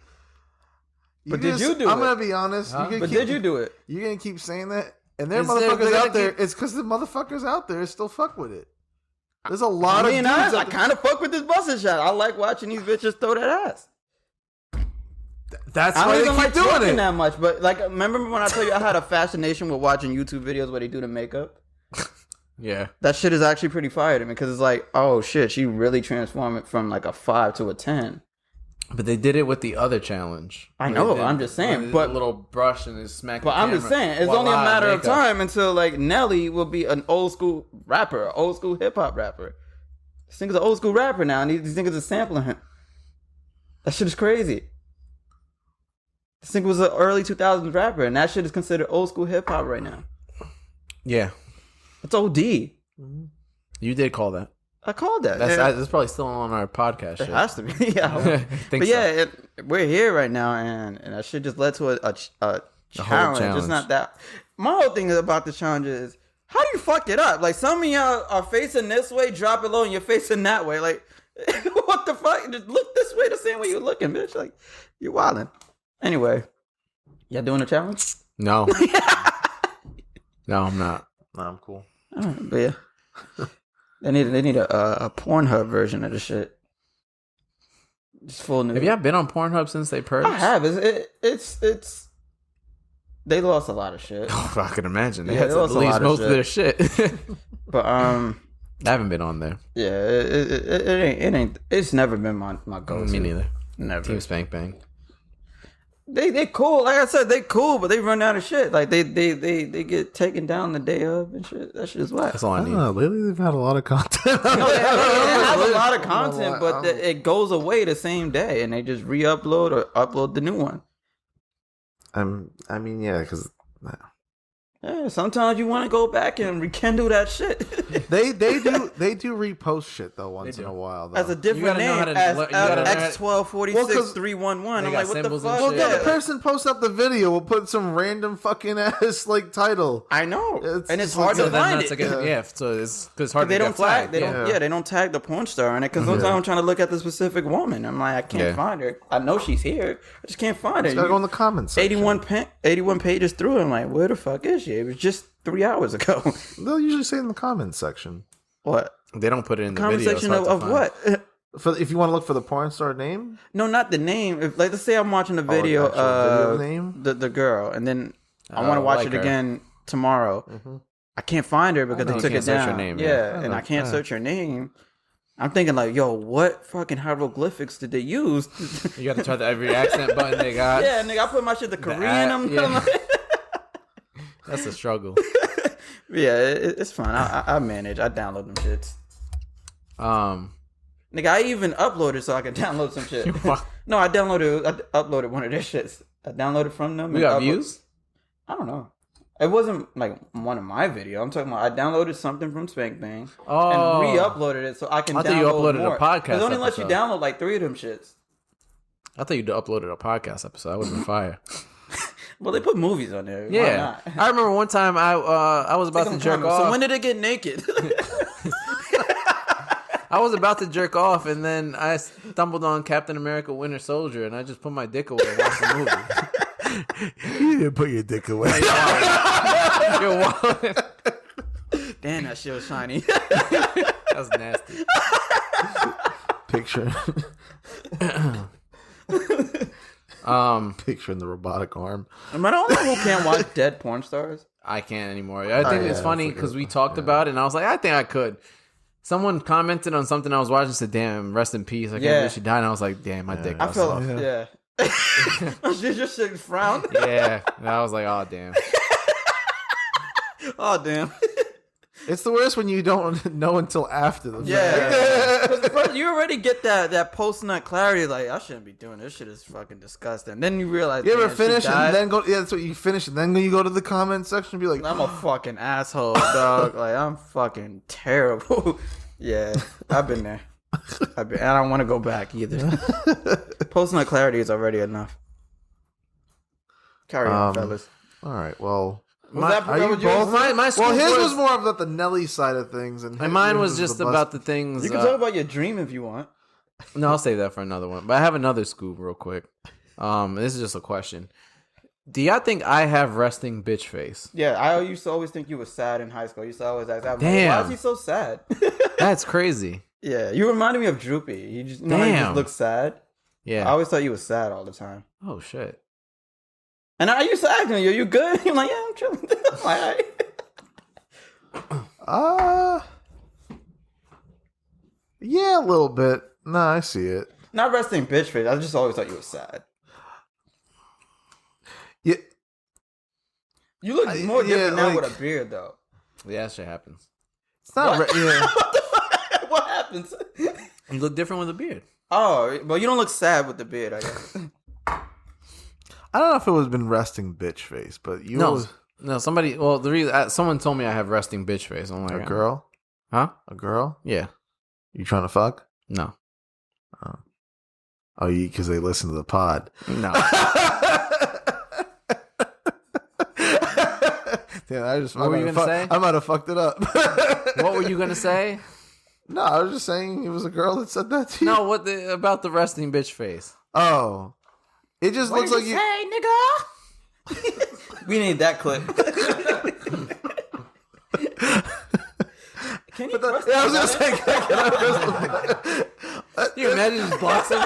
But did you do it? I'm gonna be honest. Did you do it? You're gonna keep saying that, and there are Instead, motherfuckers they're out gonna there. keep- It's because the motherfuckers out there still fuck with it. There's a lot I of mean, dudes. I kind of fuck with this busting shot. I like watching these bitches throw that ass. That's I why don't they even keep like doing talking it. that much, but like, remember when I told you I had a fascination with watching YouTube videos where they do the makeup? Yeah. That shit is actually pretty fire to me because it's like, oh shit, she really transformed it from like a 5 to a 10. But they did it with the other challenge. I know, They did- I'm just saying, they did but- a little brush and just smack. But I'm just saying, it's only a matter of time until like Nelly will be an old school rapper, an old school hip hop rapper. This nigga's an old school rapper now, and these niggas are sampling him. That shit is crazy. This nigga was an early 2000s rapper, and that shit is considered old school hip hop right now. Yeah, It's OD. you did call that. I called that. That's probably still on our podcast. It Shit. has to be. Yeah. Think But so. yeah, we're here right now, and that shit just led to a challenge. challenge. It's not that. My whole thing about the challenge is, how do you fuck it up? Like, some of y'all are facing this way, drop it low, and you're facing that way. Like, what the fuck? Just look this way the same way you're looking, bitch. Like, you're wildin'. Anyway, y'all doing a challenge? No. No, I'm not. No, I'm cool. But yeah. They need a Pornhub version of the shit. Just full new. Have y'all been on Pornhub since they purged? I have. It's. They lost a lot of shit. Oh, I can imagine. They Yeah, had they to lost a release lot of most of shit. their shit. But I haven't been on there. yeah, it ain't. It's never been my go-to. Me neither. Never. Team Spank Bang. They cool. Like I said, they cool, but they run out of shit. Like they get taken down the day of and shit. That shit is whack. That's all I need. Lately they've had a lot of content. No, they have a lot of I content, don't know but why. it goes away the same day, and they just re-upload or upload the new one. I mean, yeah, because Yeah, Yeah, sometimes you want to go back and rekindle that shit. They do repost shit though once in a while though. As a different name, as X1246-311. I'm like, what the fuck? Well, the person posts up the video will put some random fucking ass like title. I know, and it's just hard to like- find it. So it's hard They to don't get flagged. tag. They don't tag the porn star in it because sometimes I'm trying to look at the specific woman. I'm like, I can't find her. I know she's here. I just can't find her. Just gotta go in the comments section. 81 pages through. I'm like, where the fuck is she? It was just 3 hours ago. They'll usually say in the comments section. What? They don't put it in the Comment video. section of what? If you want to look for the porn star name? No, not the name. If, like, let's say I'm watching a video actual of video name? the girl, and then I want to watch like it her. again tomorrow. I can't find her because they You took can't it search down. her name, yeah, and I can't search her name. I'm thinking like, yo, what fucking hieroglyphics did they use? You got to try every accent button they got. Yeah, nigga, I put my shit to Korean. I'm like, That's a struggle. yeah, it's fine. I manage. I download them shits. Nigga, I even uploaded so I can download some shit. No, I uploaded one of their shits. I downloaded from them. We got views? I don't know. It wasn't like one of my videos. I'm talking about I downloaded something from Spank Bang and re-uploaded it so I can I thought download you uploaded more. a podcast It only lets you episode. download like 3 of them shits. I thought you uploaded a podcast episode. I would have been fire. Well, they put movies on there. Why Yeah, not? I remember one time I was about to jerk off. So when did it get naked? I was about to jerk off, and then I stumbled on Captain America: Winter Soldier, and I just put my dick away and watched the movie. You didn't put your dick away. You're wild. Damn, that shit was shiny. That's nasty. Picture. Picture in the robotic arm. Am I the only one who can't watch dead porn stars? I can't anymore. I think it's funny because we talked about it, and I was like, I think I could. Someone commented on something I was watching and said, damn, rest in peace. I can't believe she died. And I was like, damn, my dick I got feel soft. yeah. She just shit frowned. Yeah. And I was like, oh, damn. Oh damn. It's the worst when you don't know until after the fact. Yeah. 'Cause first, you already get that post nut clarity, like I shouldn't be doing this shit is fucking disgusting. Then you realize You ever damn, she finish died. and then go? Yeah, that's what you finish, and then you go to the comment section and be like, I'm a fucking asshole, dog. Like I'm fucking terrible. Yeah, I've been there. And I don't want to go back either. Post nut clarity is already enough. Carry on, fellas. all right, well. Are you both? My Well, his was more about the Nelly side of things, and mine yours was just the about the things. You can talk about your dream if you want. No, I'll save that for another one. But I have another scoop real quick. This is just a question. Do y'all think I have resting bitch face? Yeah, I used to always think you were sad in high school. You used to always ask, I'm like, Damn. why is he so sad? That's crazy. Yeah, you reminded me of Droopy. You just, you know how you Damn. just look sad? I Yeah. always thought you was sad all the time. Oh, shit. And I used to ask him, you good? You're like, yeah, I'm chilling. I'm like, all right. Yeah, a little bit. No, I see it. Not resting bitch face. I just always thought you were sad. Yeah, You look more different now like- with a beard, though. Yeah, that shit happens. it's not. Yeah. What happens? You look different with a beard. Oh, well, you don't look sad with the beard, I guess. I don't know if it was been resting bitch face, but you No, was no. Somebody. Well, the reason someone told me I have resting bitch face. I'm like, a girl. Huh? A girl. Yeah. You trying to fuck? No. Oh, you because they listen to the pod. No. Yeah, What were you gonna say? I might have fucked it up. What were you gonna say? No, I was just saying it was a girl that said that to you. No. About the resting bitch face? Oh, it just looks like you. Hey, nigga. We need that clip. Can you press Yeah, I was gonna say. Can you imagine just blocks him?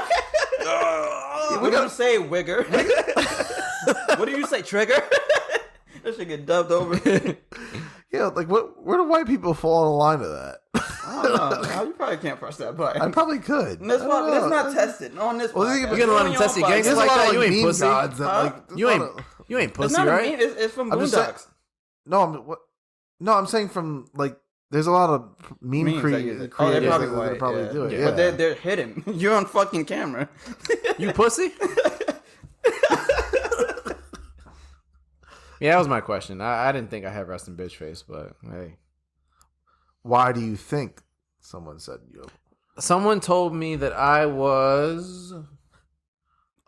What do you say, wigger? What do you say, trigger? That should get dubbed over. Yeah, like what? Where do white people fall in the line of that? I don't know. You probably can't press that button. I probably could. That's I don't know. not tested. On this Well, podcast. you gonna let him test you gangsters There's a like lot that? of, You ain't meme pussy. gods that, Huh? like, You ain't It's pussy, not right? a meme. It's from I'm just saying- Boondocks. No, I'm saying from like. There's a lot of meme Memes that creators use it. that they're probably that probably white, do it. yeah. Yeah. But they're hidden. You're on fucking camera. You pussy? Yeah, that was my question. I didn't think I had resting bitch face, but hey. Why do you think someone said you? Someone told me that I was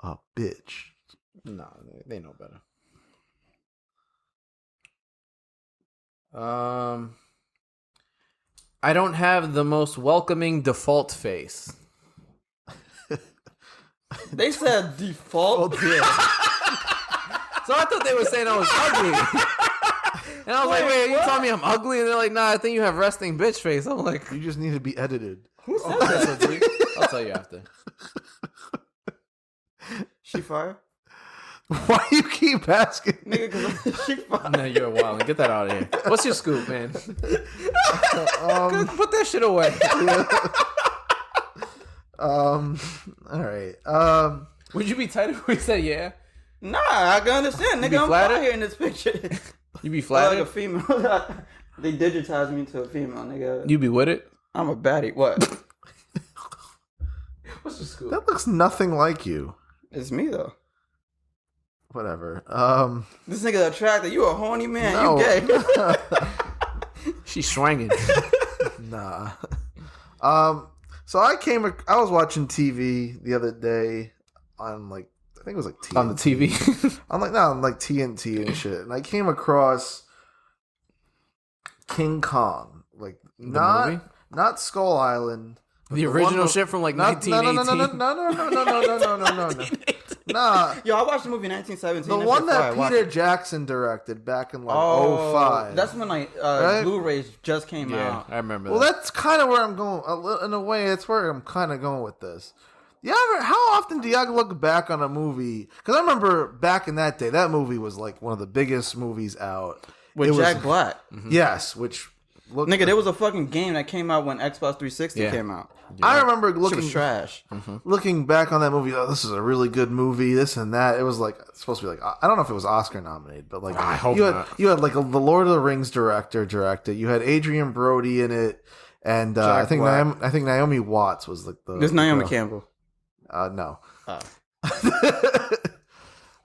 A bitch. no, they know better. I don't have the most welcoming default face. They said default. So I thought they were saying I was ugly. And I was like, wait, you telling me I'm ugly? And they're like, nah, I think you have resting bitch face. I'm like, You just need to be edited. Who said that? I'll tell you after. She fire? Why you keep asking? Nigga, cause she fire. No, you're wild. Get that out of here. What's your scoop, man? Put that shit away. All right. Would you be tight if we said yeah? Nah, I can understand. be Nigga, I'm flattered? fire in this picture. You be Like flattered? a female. They digitized me to a female, nigga. You be with it? I'm a baddie. What? What's your scoop? That looks nothing like you. It's me though. Whatever. This nigga attracted. You a horny man. No. You gay. She's swanging. Nah. So I was watching TV the other day on like I think it was like TNT. On the TV. on like TNT and shit, and I came across King Kong, like movie? not Skull Island. The one original with- shit from like No. 1918. Nah, Yo, I watched the movie 1917. the That one shit that fire. Watch Peter it. Jackson directed back in like Oh, 05. That's when like Right? Blu-rays just came Yeah, out. I remember Well, that. that's kind of where I'm going. In a way, that's where I'm kind of going with this. How often do y'all look back on a movie? Because I remember back in that day, that movie was like one of the biggest movies out. With It Jack was, Black. Yes, which looked, Nigga, there was a fucking game that came out when Xbox 360 Yeah. came out. I remember Shit looking was trash. looking back on that movie. Oh, this is a really good movie. This and that. It was like supposed to be like I don't know if it was Oscar nominated, but like I hope you had not. you had like the Lord of the Rings director directed. You had Adrian Brody in it, and I think Black. Naomi Watts was like the. There's Naomi girl. Campbell. No.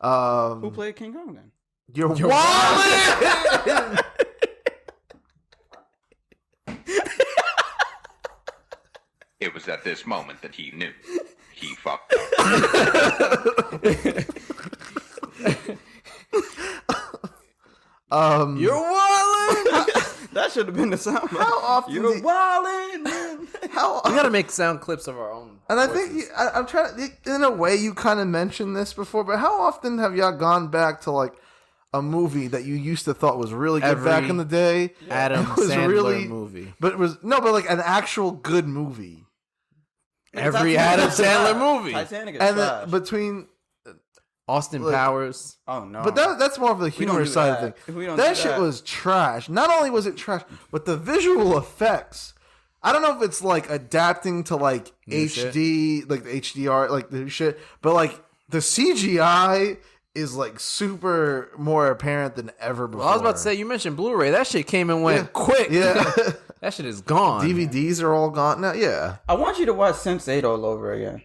Oh. Who played King Kong then? You're wildin'! It was at this moment that he knew. He fucked up. You're wildin'! That should have been the sound. How often You're do- wildin', man. How We gotta make sound clips of our own. And I voices. think I'm trying to, in a way, you kind of mentioned this before, but how often have y'all gone back to like a movie that you used to thought was really good Every back in the day? Adam It was Sandler really- movie. But it was like an actual good movie. Every Adam Sandler movie. Titanic is And trash. then between, Austin Like- Powers. Oh no. but that's more of the We don't humor do side that. of thing. We don't That do shit that. was trash. Not only was it trash, but the visual effects. I don't know if it's like adapting to like New HD, like the HDR, like the shit, but like the CGI is like super more apparent than ever before. Well, I was about to say, you mentioned Blu-ray. That shit came and went Yeah. quick. Yeah. That shit is gone. DVDs are all gone now. Yeah. I want you to watch Sense8 all over again.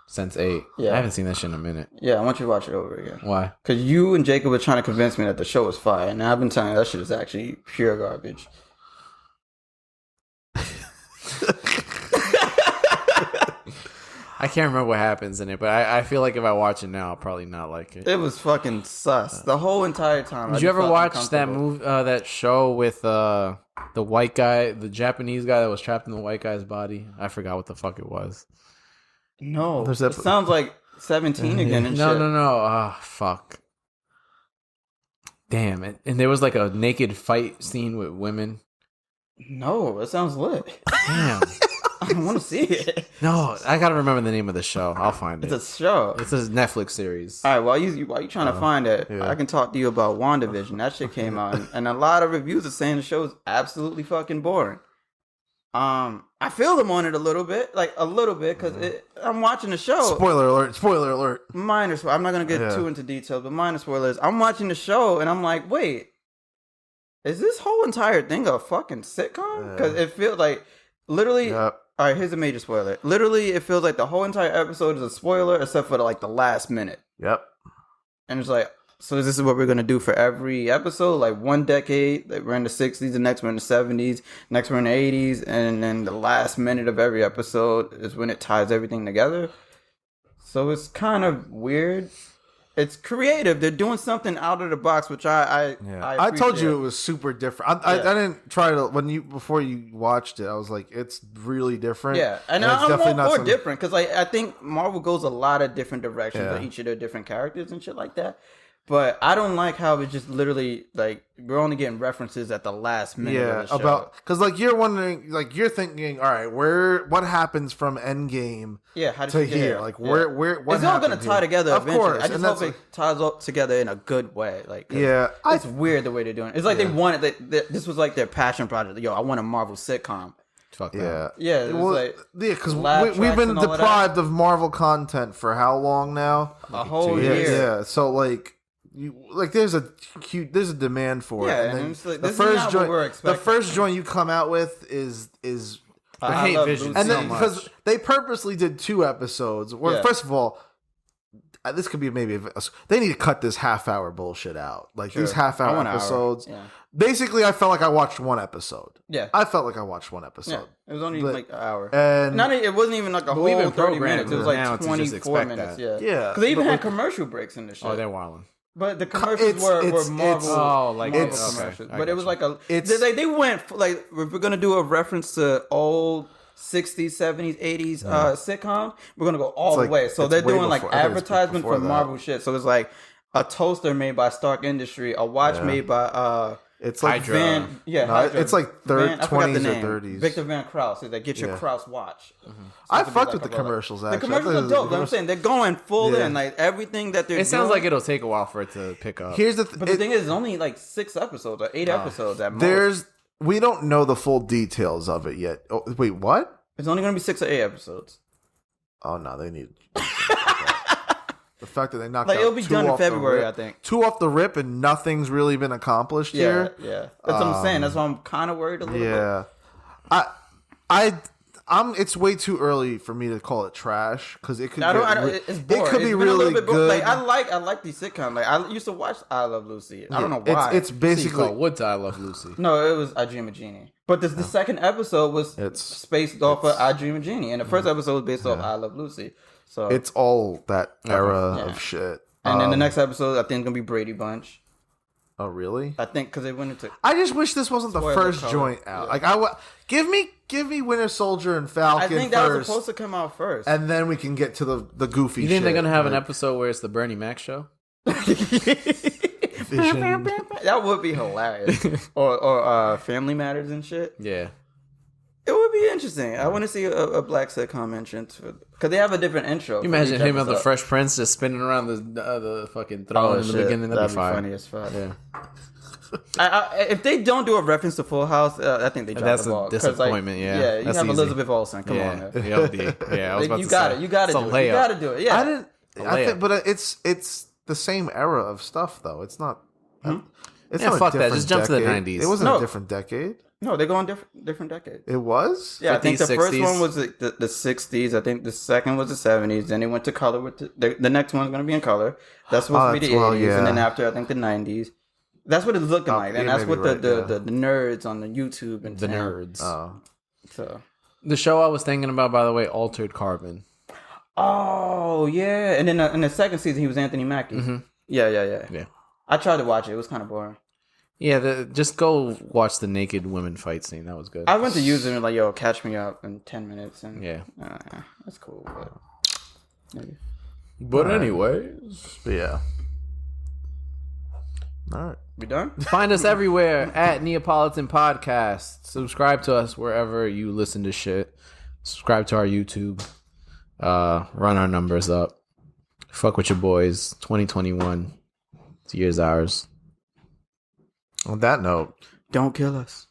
Since 8. Yeah. I haven't seen that shit in a minute. Yeah, I want you to watch it over again. Why? Because you and Jacob were trying to convince me that the show was fire, and I've been telling you that shit is actually pure garbage. I can't remember what happens in it, but I feel like if I watch it now, I'll probably not like it. It was fucking sus the whole entire time. I Did you just ever felt watch that uncomfortable. movie, that show with the white guy, the Japanese guy that was trapped in the white guy's body? I forgot what the fuck it was. No, There's it that- sounds like 17 again and No, shit. no. Ah, fuck. Damn it! And there was like a naked fight scene with women. No, it sounds lit. Damn. I want to see it. No, I gotta remember the name of the show. I'll find it. It's a show. It's a Netflix series. All right, while you trying to find it, yeah. I can talk to you about WandaVision. That shit came out, and a lot of reviews are saying the show is absolutely fucking boring. I feel them on it a little bit, because I'm watching the show. Spoiler alert. Spoiler alert. Minor, I'm not gonna get Yeah. too into details, but minor spoilers. I'm watching the show, and I'm like, wait, is this whole entire thing a fucking sitcom? Because it feels like literally. Yep. All right, here's a major spoiler. Literally, it feels like the whole entire episode is a spoiler, except for the last minute. Yep. And it's like, So this is what we're gonna do for every episode, like one decade. Like we're in the 60s, the next we're in the 70s, next we're in the 80s, and then the last minute of every episode is when it ties everything together. So it's kind of weird. It's creative. They're doing something out of the box, which I told you appreciate. it was super different. I didn't try to before you watched it. I was like, it's really different. Yeah, and it's I'm definitely more not different because I think Marvel goes a lot of different directions Yeah. with each of their different characters and shit like that. But I don't like how it just literally like we're only getting references at the last minute. of the show. Because like you're wondering, like you're thinking, all right, what happens from Endgame how did to you get here? Like what it's all gonna happened tie here? together Of eventually. course, I just and hope that's it ties up together in a good way. Like it's weird the way they're doing it. It's like they wanted this was like their passion project. Yo, I want a Marvel sitcom. Fuck Yeah, that. Yeah, it was because laugh we've tracks been and all of that. deprived of Marvel content for how long now? A whole Yeah, year. yeah. So like. There's a demand for it. Yeah, And then and it's like, the this is first not what we're joint, the expecting. first joint you come out with is I hate love Vision Lucy. and so then much. because they purposely did 2 episodes. Where Yeah. first of all, this could be they need to cut this half-hour bullshit out. Like these I half-hour want an hour. episodes. Yeah. Basically, I felt like I watched 1 episode. Yeah. I felt like I watched 1 episode. Yeah, it was only But- like an hour. And It wasn't even like a we've whole been 30 programmed minutes. It was now like to just 24 expect minutes. that. Yeah. Yeah, Because they even but had like- commercial breaks in the show. Oh, they're wilding. But the commercials it's- were it's- Marvel, Oh, like Marvel it's- commercials. okay, I But it got was you. like a. It's- They went like if we're gonna do a reference to old 60s, 70s, 80s sitcom. We're gonna go all the like- way. So it's they're way doing like before- I think it's advertisement before for that. Marvel shit. So it's like a toaster made by Stark Industry, a watch made by it's like Hydra. Hydra. it's like I forgot the 20s or name. 30s. Victor Van Kraus. It's like get your Yeah. Kraus watch. I Something fucked like with the a roller. commercials. The Actually, commercials are dope. I'm saying they're going full Yeah. in. Like everything that they're It sounds doing. like it'll take a while for it to pick up. Here's the But the thing is, it's only like 6 episodes or 8 episodes at most. we don't know the full details of it yet. Oh, wait, what? It's only going to be 6 or 8 episodes. Oh no, they need. The fact that they knocked Like out it'll be 2 done in off the February, rip- I think. 2 off the rip, and nothing's really been accomplished Yeah, here. yeah. That's what I'm saying. That's why I'm kind of worried a little bit. Yeah, I'm. It's way too early for me to call it trash because it could. I don't. It's boring. It could It's be been a little really bit good. Like I like these sitcoms. Like I used to watch I Love Lucy. I don't know why. It's basically. Basically, Woods I Love Lucy. No, it was I Dream of Jeannie. But the second episode was spaced off of I Dream of Jeannie, and the first episode was based off I Love Lucy. So It's all that era Yeah. of shit. and then the next episode I think is gonna be Brady Bunch. Oh really? I think because they went into I just wish this wasn't the Spoiler first color. joint out. Yeah. Like give me Winter Soldier and I Falcon think that was first, supposed to come out first. and then we can get to the goofy. You think shit. they're gonna have an Like, episode where it's the Bernie Mac show? Vision. That would be hilarious. or Family Matters and shit. Yeah. It would be interesting. I want to see a black sitcom entrance because they have a different intro. You imagine him on the Fresh Prince just spinning around the fucking throne in the beginning. That'd be fire. funny as fuck. Yeah. If they don't do a reference to Full House, I think they drop That's the ball. a 'Cause, like, disappointment. Yeah. Yeah, you That's have easy. Elizabeth Olsen. Come on, Yeah. man. Yeah, I was about You to got say. it. You got to It's a do it. You layup. got to do it. Yeah. I didn't. I layup. think, but it's the same era of stuff though. It's not. It's Yeah, not a fuck that. different Just jump to the decade. 90s. It wasn't No. a different decade. No, they're going different decades. It was. Yeah, I think the 50s, first 60s. one was the 60s. I think the second was the 70s. Then they went to color with the next one's going to be in color. That's supposed to be the 80s. And then after, I think the 90s. That's what it's looking like. And you that's may what be right, the nerds on the YouTube and The nerds. So. The show I was thinking about, by the way, Altered Carbon. Oh, yeah. And then in the second season, he was Anthony Mackie. Mm-hmm. Yeah. I tried to watch it. It was kind of boring. Yeah, just go watch the naked women fight scene. That was good. I went to use it and like, yo, catch me up in 10 minutes. And Yeah. that's cool. But maybe. But anyways, But yeah. All right. We done? find us everywhere at Neapolitan Podcast. Subscribe to us wherever you listen to shit. Subscribe to our YouTube. Run our numbers up. Fuck with your boys. 2021. This year's ours. On that note. Don't kill us.